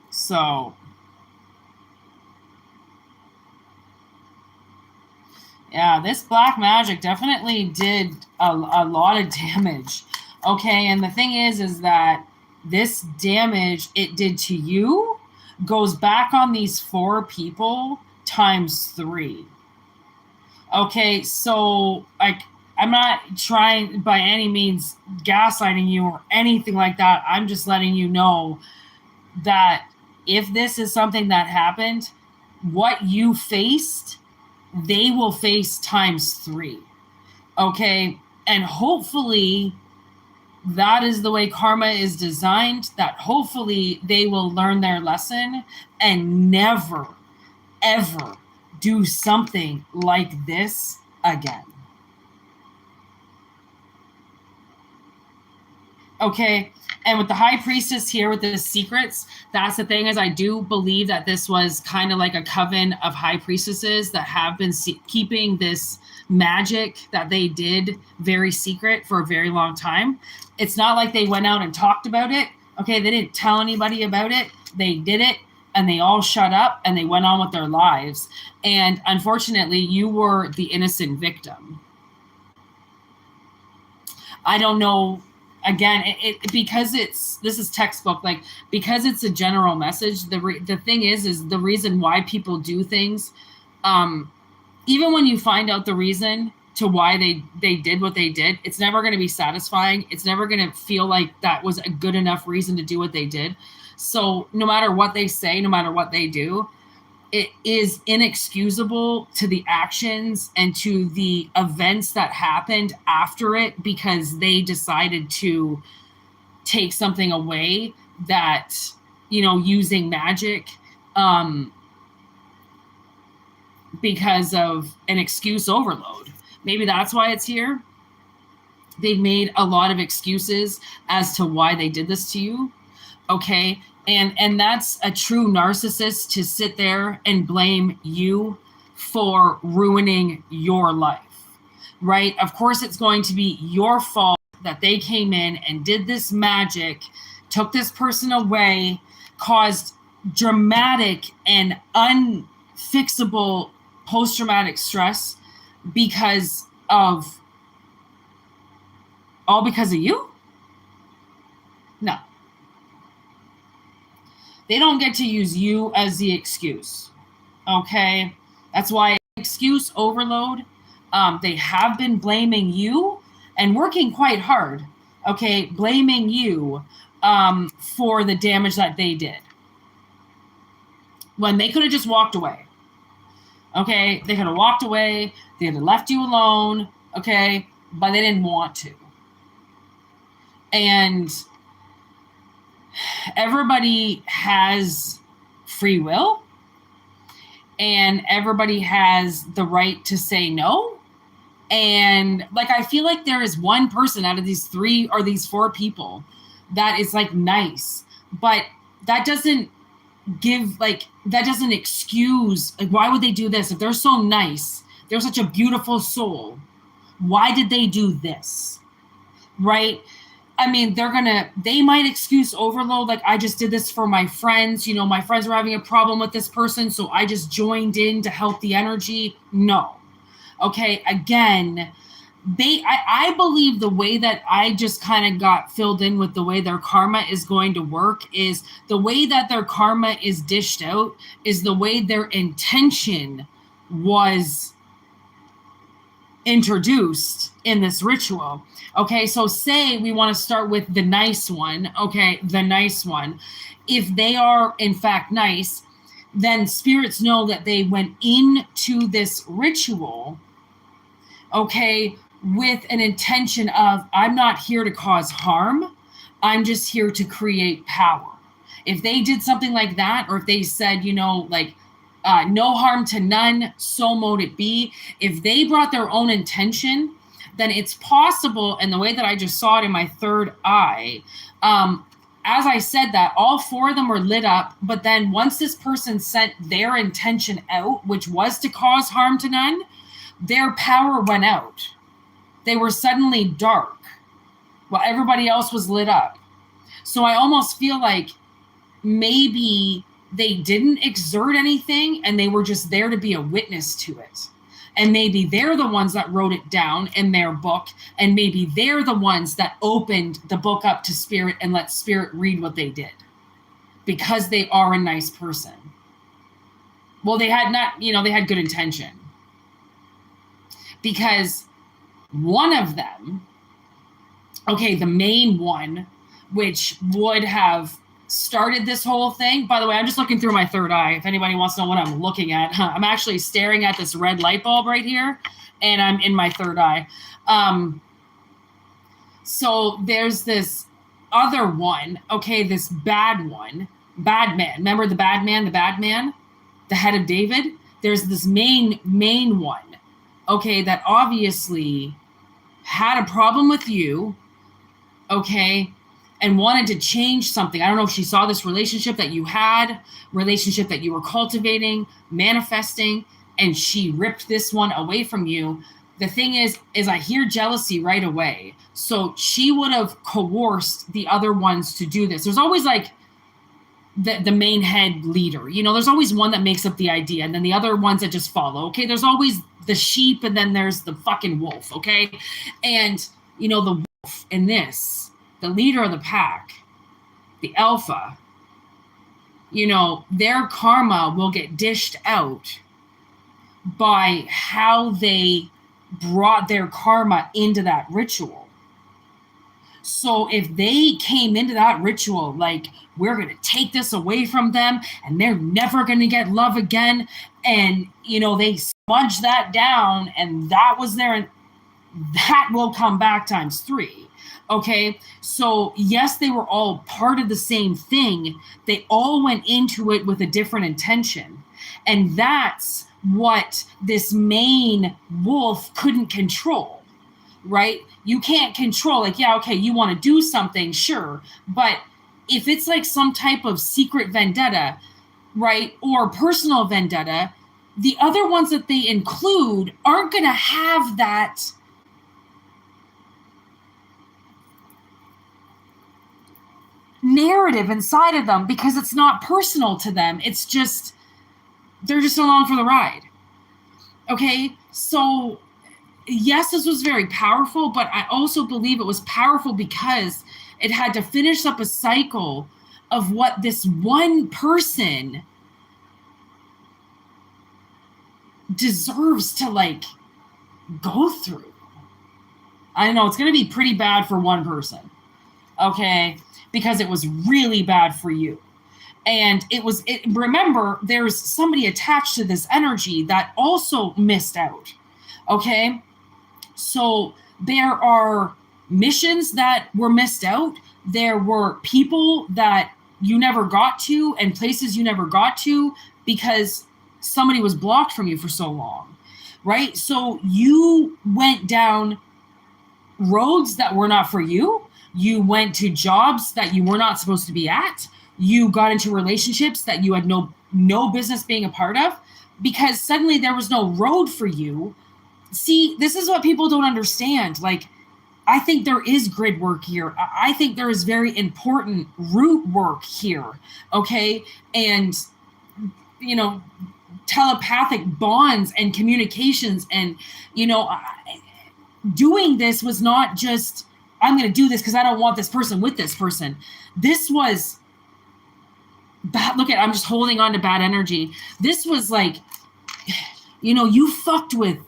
So, yeah, this black magic definitely did a lot of damage. Okay, and the thing is that this damage it did to you goes back on these 4 people times 3. Okay, so like, I'm not trying by any means gaslighting you or anything like that. I'm just letting you know that if this is something that happened, what you faced, they will face times 3. Okay, and hopefully that is the way karma is designed, that hopefully they will learn their lesson and never, ever do something like this again. Okay, and with the High Priestess here with the secrets, that's the thing, is I do believe that this was kind of like a coven of High Priestesses that have been keeping this magic that they did very secret for a very long time. It's not like they went out and talked about it. Okay, they didn't tell anybody about it. They did it, and they all shut up, and they went on with their lives. And unfortunately, you were the innocent victim. I don't know. Again, because this is textbook, like, because it's a general message. The thing is the reason why people do things, even when you find out the reason to why they did what they did, it's never going to be satisfying. It's never going to feel like that was a good enough reason to do what they did. So no matter what they say, no matter what they do, it is inexcusable to the actions and to the events that happened after it, because they decided to take something away that, you know, using magic, because of an excuse overload. Maybe that's why it's here. They've made a lot of excuses as to why they did this to you. Okay. And that's a true narcissist, to sit there and blame you for ruining your life, right? Of course, it's going to be your fault that they came in and did this magic, took this person away, caused dramatic and unfixable post-traumatic stress because of you? No. They don't get to use you as the excuse. Okay? That's why excuse overload. They have been blaming you and working quite hard. Okay? Blaming you for the damage that they did, when they could have just walked away. Okay? They could have walked away. They could have left you alone. Okay? But they didn't want to. And everybody has free will, and everybody has the right to say no. And like, I feel like there is one person out of these 3 or these 4 people that is like nice, but that doesn't give, like, that doesn't excuse, like, why would they do this? If they're so nice, they're such a beautiful soul, why did they do this? Right? I mean, they might excuse overload. Like, I just did this for my friends. You know, my friends were having a problem with this person, so I just joined in to help the energy. No. Okay. Again, I believe the way that I just kind of got filled in with the way their karma is going to work is the way that their karma is dished out is the way their intention was introduced in this ritual. Okay, so say we want to start with the nice one. Okay, the nice one. If they are in fact nice, then spirits know that they went into this ritual, okay, with an intention of, I'm not here to cause harm. I'm just here to create power. If they did something like that, or if they said, you know, like, no harm to none, so mote it be. If they brought their own intention, then it's possible, and the way that I just saw it in my third eye, as I said that, all 4 of them were lit up, but then once this person sent their intention out, which was to cause harm to none, their power went out. They were suddenly dark while everybody else was lit up. So I almost feel like maybe they didn't exert anything and they were just there to be a witness to it. And maybe they're the ones that wrote it down in their book. And maybe they're the ones that opened the book up to spirit and let spirit read what they did, because they are a nice person. Well, they had not, you know, they had good intention. Because one of them, okay, the main one, which would have started this whole thing. By the way, I'm just looking through my third eye. If anybody wants to know what I'm looking at, I'm actually staring at this red light bulb right here, and I'm in my third eye. So there's this other one, okay, this bad one, bad man. Remember the bad man, the head of David? There's this main one, okay, that obviously had a problem with you, okay, and wanted to change something. I don't know if she saw this relationship that you had, relationship that you were cultivating, manifesting, and she ripped this one away from you. The thing is I hear jealousy right away. So she would have coerced the other ones to do this. There's always like the main head leader. You know, there's always one that makes up the idea, and then the other ones that just follow. Okay, there's always the sheep, and then there's the fucking wolf. Okay, and you know, the wolf in this, the leader of the pack, the alpha, you know, their karma will get dished out by how they brought their karma into that ritual. So if they came into that ritual like, we're going to take this away from them and they're never going to get love again, and they smudge that down and that was their, that will come back times 3. Okay, so yes, they were all part of the same thing. They all went into it with a different intention, and that's what this main wolf couldn't control. Right? You can't control, like, yeah, okay, you want to do something, sure, but if it's like some type of secret vendetta, right, or personal vendetta, the other ones that they include aren't going to have that narrative inside of them because it's not personal to them. It's just, they're just along for the ride. Okay, so yes, this was very powerful, but I also believe it was powerful because it had to finish up a cycle of what this one person deserves to like go through. I know it's going to be pretty bad for one person, okay, because it was really bad for you. And remember, there's somebody attached to this energy that also missed out, okay? So there are missions that were missed out. There were people that you never got to and places you never got to because somebody was blocked from you for so long, right? So you went down roads that were not for you. You went to jobs that you were not supposed to be at. You got into relationships that you had no business being a part of because suddenly there was no road for you. See, this is what people don't understand. Like, I think there is grid work here. I think there is very important root work here, okay? And, telepathic bonds and communications and, doing this was not just, I'm going to do this because I don't want this person with this person. This was bad. Look at, I'm just holding on to bad energy. This was like, you fucked with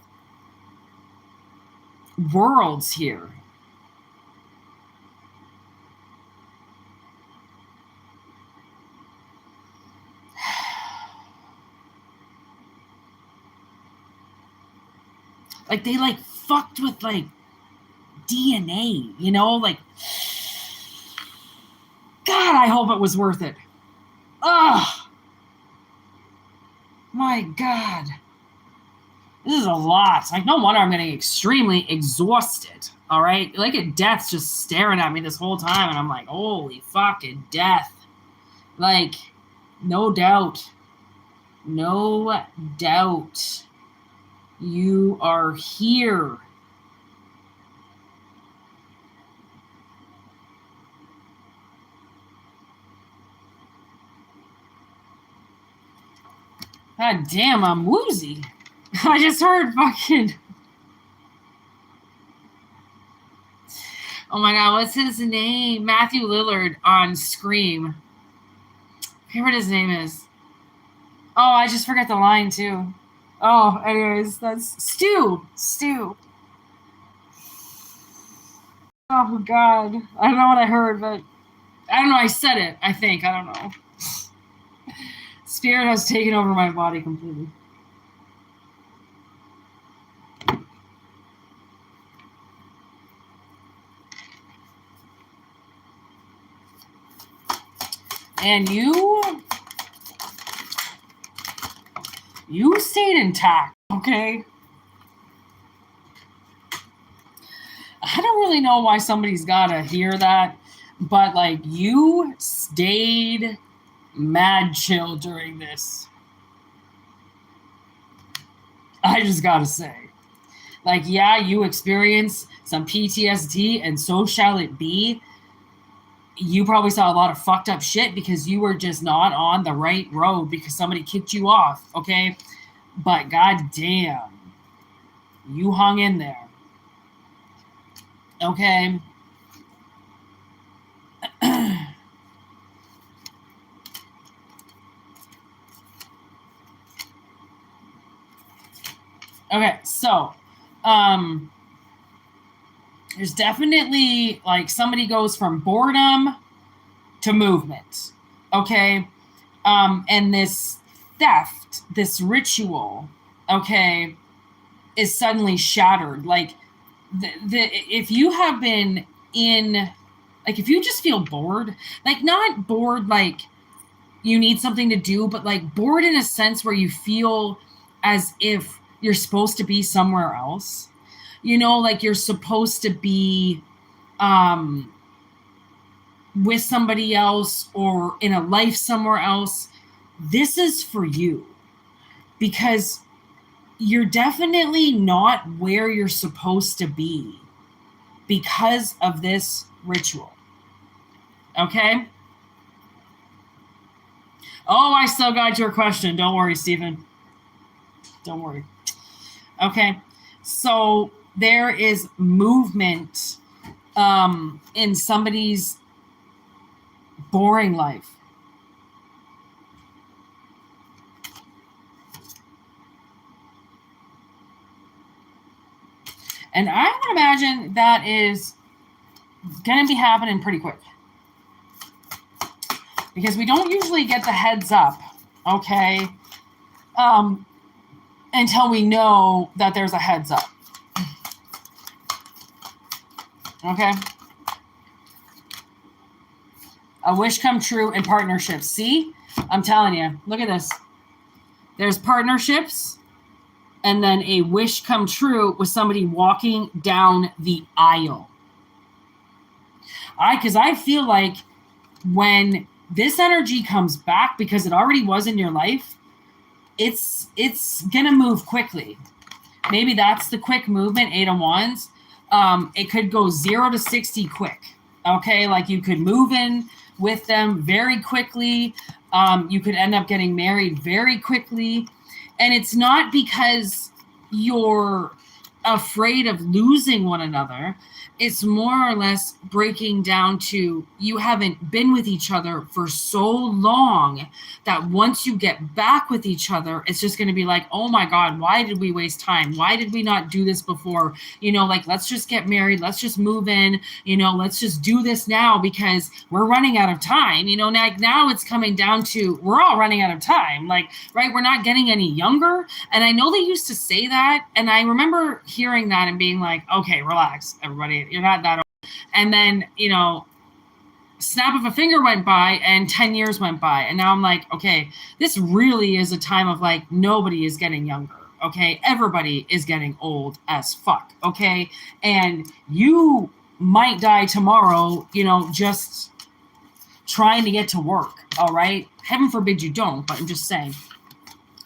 worlds here. Like they like fucked with like DNA, like, God, I hope it was worth it. Oh, my God. This is a lot. Like, no wonder I'm getting extremely exhausted. All right. Like, death's just staring at me this whole time. And I'm like, holy fucking death. Like, no doubt. No doubt. You are here. God damn, I'm woozy. I just heard fucking... Oh my God, what's his name? Matthew Lillard on Scream. I forget what his name is. Oh, I just forgot the line too. Oh, anyways, that's Stu. Oh God, I don't know what I heard, but I don't know. I said it. I think I don't know. Spirit has taken over my body completely. And you stayed intact, okay? I don't really know why somebody's gotta hear that, but like you stayed mad chill during this. I just gotta say. Like, yeah, you experience some PTSD and so shall it be. You probably saw a lot of fucked up shit because you were just not on the right road because somebody kicked you off, okay? But goddamn, you hung in there. Okay? Okay, so, There's definitely like somebody goes from boredom to movement. Okay. And this theft, this ritual, okay, is suddenly shattered. Like if you have been in, like if you just feel bored, like not bored like you need something to do, but like bored in a sense where you feel as if you're supposed to be somewhere else, you know, like you're supposed to be with somebody else or in a life somewhere else. This is for you, because you're definitely not where you're supposed to be because of this ritual. Okay? Oh, I still got your question. Don't worry, Stephen. Don't worry. Okay. So there is movement in somebody's boring life. And I would imagine that is going to be happening pretty quick. Because we don't usually get the heads up, okay, until we know that there's a heads up. Okay? A wish come true in partnerships. See? I'm telling you. Look at this. There's partnerships, and then a wish come true with somebody walking down the aisle. Because I feel like when this energy comes back, because it already was in your life, it's gonna move quickly. Maybe that's the quick movement, 8 of Wands. It could go 0 to 60 quick. Okay, like you could move in with them very quickly. You could end up getting married very quickly. And it's not because you're afraid of losing one another. It's more or less breaking down to you haven't been with each other for so long that once you get back with each other, it's just going to be like, oh my God, why did we waste time? Why did we not do this before? You know, like, let's just get married. Let's just move in, you know, let's just do this now because we're running out of time. You know, now it's coming down to, we're all running out of time. Like, right. We're not getting any younger. And I know they used to say that. And I remember hearing that and being like, okay, relax, everybody. You're not that old. And then, you know, snap of a finger went by and 10 years went by. And now I'm like, okay, this really is a time of like, nobody is getting younger. Okay. Everybody is getting old as fuck. Okay. And you might die tomorrow, you know, just trying to get to work. All right. Heaven forbid you don't, but I'm just saying.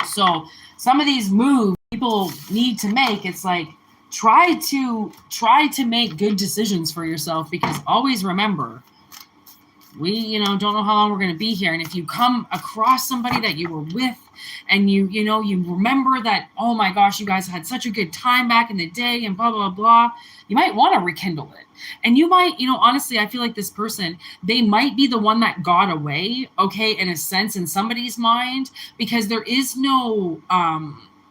So some of these moves people need to make, it's like, try to make good decisions for yourself, because always remember, we, you know, don't know how long we're going to be here. And if you come across somebody that you were with and you remember that, oh my gosh, you guys had such a good time back in the day and blah, blah, blah, you might want to rekindle it. And you might, you know, honestly, I feel like this person, they might be the one that got away, okay, in a sense, in somebody's mind, because there is no,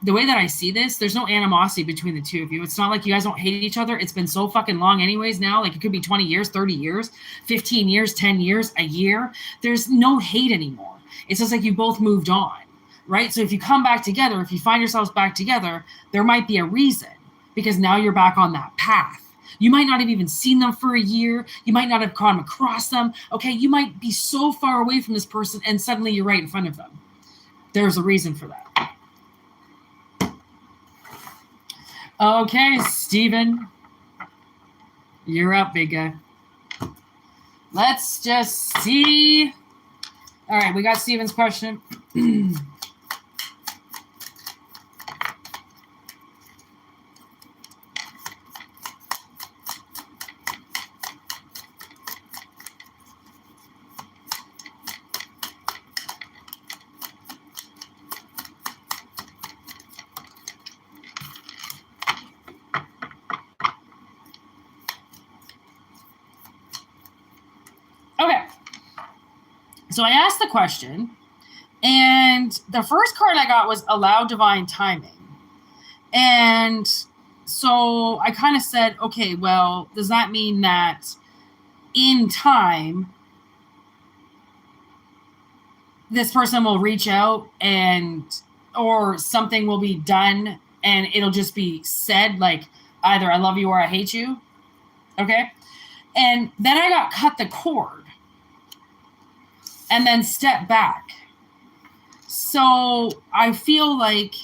the way that I see this, there's no animosity between the two of you. It's not like you guys don't hate each other. It's been so fucking long anyways now. Like, it could be 20 years, 30 years, 15 years, 10 years, a year. There's no hate anymore. It's just like you both moved on, right? So if you come back together, if you find yourselves back together, there might be a reason, because now you're back on that path. You might not have even seen them for a year. You might not have come across them. Okay, you might be so far away from this person and suddenly you're right in front of them. There's a reason for that. Okay, Steven, you're up, big guy. Let's just see. All right, we got Steven's question. So I asked the question, and the first card I got was Allow Divine Timing. And So I kind of said, okay, well, does that mean that in time, this person will reach out or something will be done and it'll just be said, like either I love you or I hate you? Okay. And then I got cut the cord and then step back. So I feel like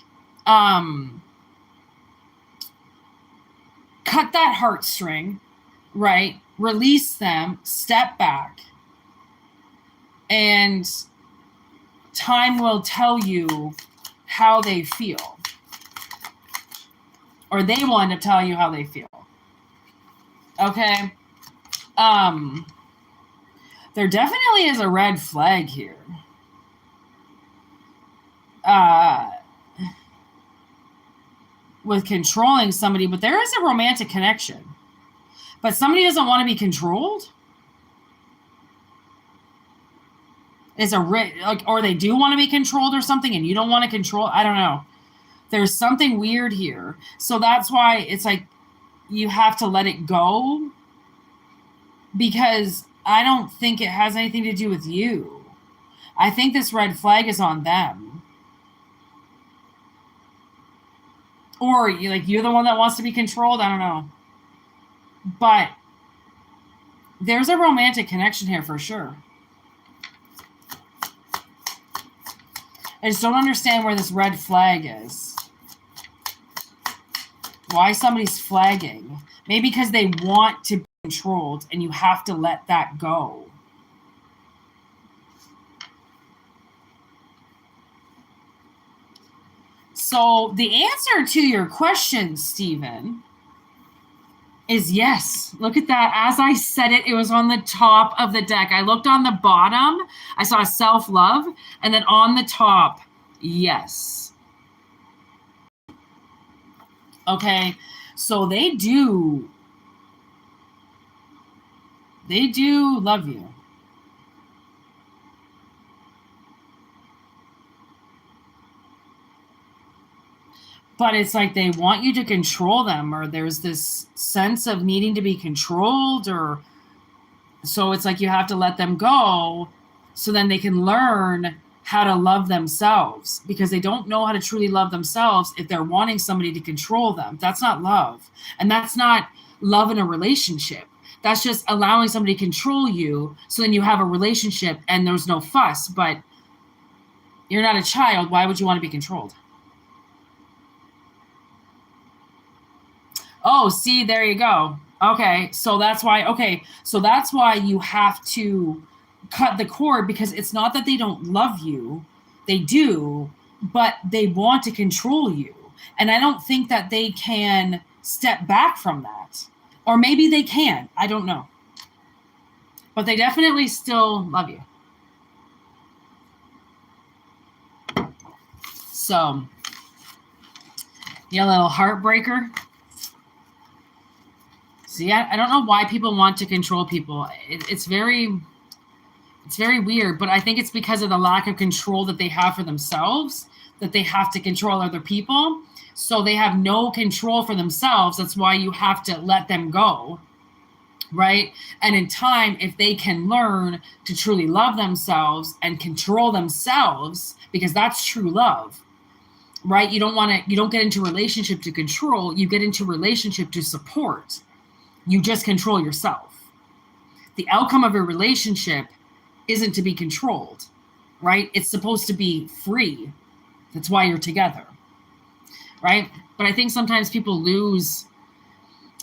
cut that heartstring, right? Release them, step back, and time will tell you how they feel. Or they will end up telling you how they feel. Okay? There definitely is a red flag here. With controlling somebody, but there is a romantic connection. But somebody doesn't want to be controlled. Or they do want to be controlled or something, and you don't want to control. I don't know. There's something weird here. So that's why it's like you have to let it go, because I don't think it has anything to do with you. I think this red flag is on them. Or you're the one that wants to be controlled. I don't know. But there's a romantic connection here for sure. I just don't understand where this red flag is. Why somebody's flagging. Maybe because they want to be controlled and you have to let that go. So the answer to your question, Stephen, is yes. Look at that. As I said it, it was on the top of the deck. I looked on the bottom. I saw self-love. And then on the top, yes. Okay. So they do love you. But it's like they want you to control them, or there's this sense of needing to be controlled, or so it's like you have to let them go so then they can learn how to love themselves, because they don't know how to truly love themselves if they're wanting somebody to control them. That's not love. And that's not love in a relationship. That's just allowing somebody to control you so then you have a relationship and there's no fuss. But you're not a child. Why would you want to be controlled? Oh, see, there you go. Okay, so that's why you have to cut the cord, because it's not that they don't love you. They do, but they want to control you. And I don't think that they can step back from that. Or maybe they can. I don't know. But they definitely still love you. So, yeah, little heartbreaker. See, I don't know why people want to control people. It's very weird, but I think it's because of the lack of control that they have for themselves, that they have to control other people. So they have no control for themselves. That's why you have to let them go, right? And in time, if they can learn to truly love themselves and control themselves, because that's true love, right? You don't get into a relationship to control. You get into a relationship to support. You just control yourself. The outcome of a relationship isn't to be controlled, right? It's supposed to be free. That's why you're together, right? But I think sometimes people lose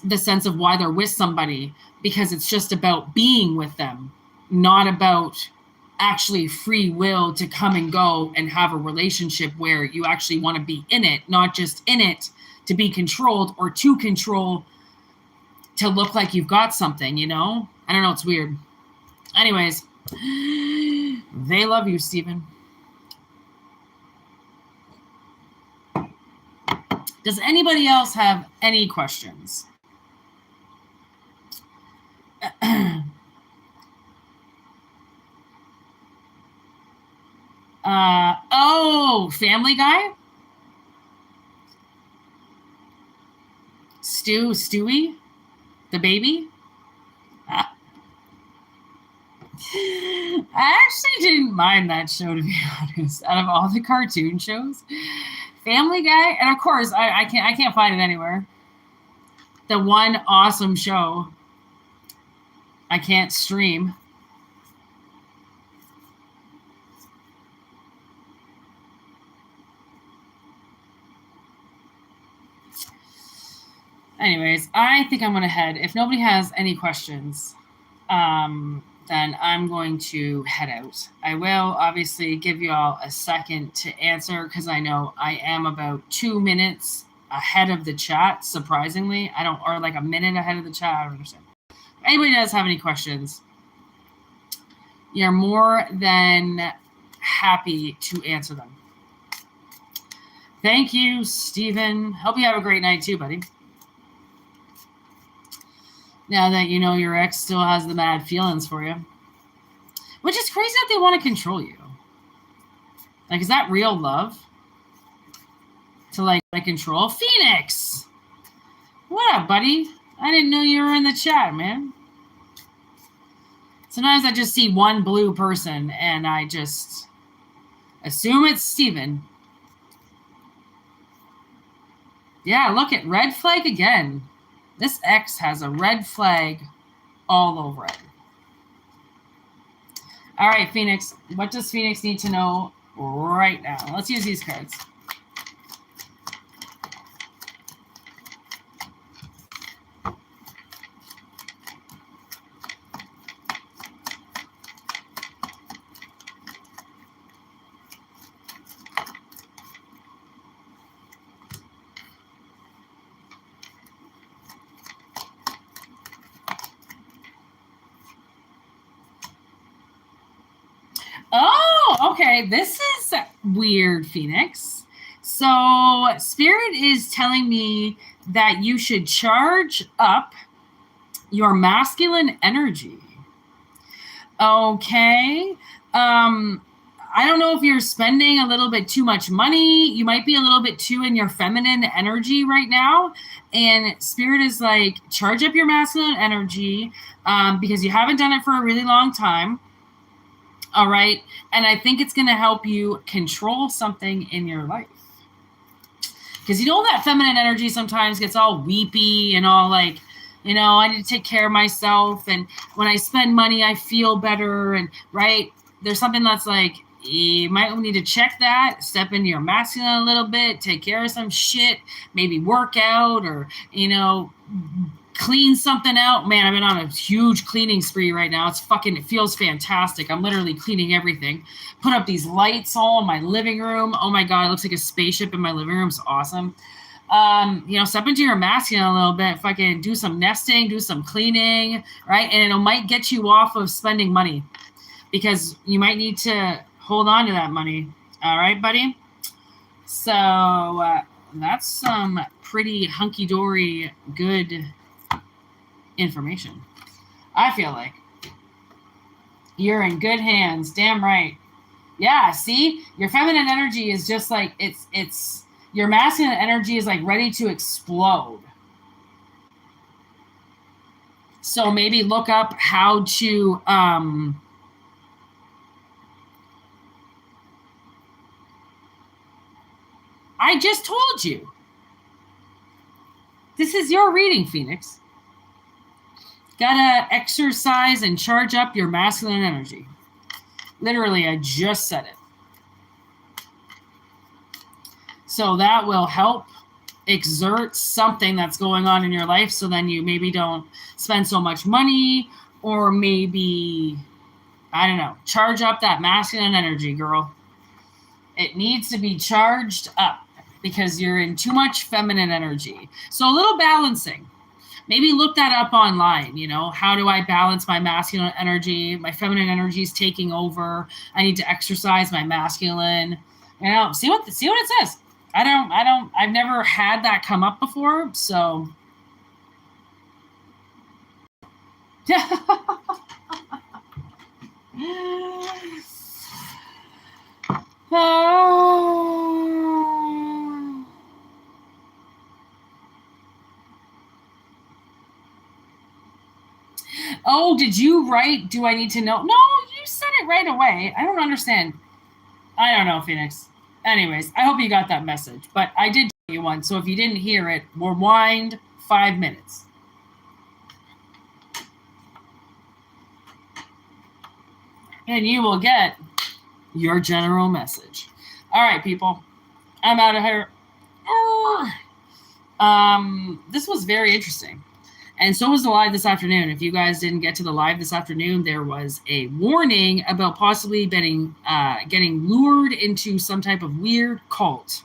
the sense of why they're with somebody, because it's just about being with them, not about actually free will to come and go and have a relationship where you actually want to be in it, not just in it to be controlled or to control to look like you've got something, you know? I don't know. It's weird. Anyways, they love you, Stephen. Does anybody else have any questions? Family Guy? Stewie, the baby. I actually didn't mind that show, to be honest. Out of all the cartoon shows, Family Guy, and of course, I can't find it anywhere. The one awesome show I can't stream. Anyways, I think I'm going to head. If nobody has any questions, then I'm going to head out. I will obviously give you all a second to answer because I know I am about 2 minutes ahead of the chat, surprisingly. Or like a minute ahead of the chat. I don't understand. If anybody does have any questions, you're more than happy to answer them. Thank you, Stephen. Hope you have a great night too, buddy. Now that you know your ex still has the mad feelings for you. Which is crazy that they want to control you. Like, is that real love? To, like control? Phoenix! What up, buddy? I didn't know you were in the chat, man. Sometimes I just see one blue person, and I just assume it's Steven. Yeah, look at red flag again. This ex has a red flag all over it. All right, Phoenix. What does Phoenix need to know right now? Let's use these cards. Oh, okay. This is weird, Phoenix. So Spirit is telling me that you should charge up your masculine energy. Okay. I don't know if you're spending a little bit too much money. You might be a little bit too in your feminine energy right now. And Spirit is like, charge up your masculine energy because you haven't done it for a really long time. All right. And I think it's going to help you control something in your life. Because you know that feminine energy sometimes gets all weepy and all like, you know, I need to take care of myself. And when I spend money, I feel better. And right, there's something that's like, you might need to check that, step into your masculine a little bit, take care of some shit, maybe work out or, you know, clean something out. Man, I've been on a huge cleaning spree right now. It feels fantastic. I'm literally cleaning everything. Put up these lights all in my living room. Oh my God, it looks like a spaceship in my living room. It's awesome. You know, step into your masculine a little bit, fucking do some nesting, do some cleaning, right? And it might get you off of spending money because you might need to hold on to that money. All right, buddy? So that's some pretty hunky-dory good information. I feel like you're in good hands. Damn right. Yeah, see? Your feminine energy is just like, it's your masculine energy is like ready to explode. So maybe look up how to I just told you. This is your reading, Phoenix. Gotta exercise and charge up your masculine energy. Literally, I just said it. So that will help exert something that's going on in your life so then you maybe don't spend so much money or maybe, I don't know, charge up that masculine energy, girl. It needs to be charged up because you're in too much feminine energy. So a little balancing. Maybe look that up online, you know, how do I balance my masculine energy? My feminine energy is taking over. I need to exercise my masculine. You know, see what it says. I've never had that come up before, so. Oh, did you write, do I need to know? No, you said it right away. I don't understand. I don't know, Phoenix. Anyways, I hope you got that message. But I did tell you one. So if you didn't hear it, rewind 5 minutes. And you will get your general message. All right, people. I'm out of here. This was very interesting. And so was the live this afternoon. If you guys didn't get to the live this afternoon, there was a warning about possibly getting lured into some type of weird cult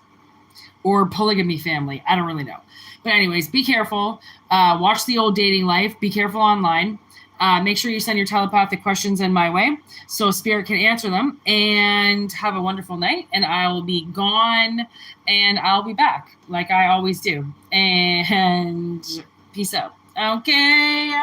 or polygamy family. I don't really know. But anyways, be careful. Watch the old dating life. Be careful online. Make sure you send your telepathic questions in my way so Spirit can answer them. And have a wonderful night. And I will be gone and I'll be back like I always do. And peace out. Okay.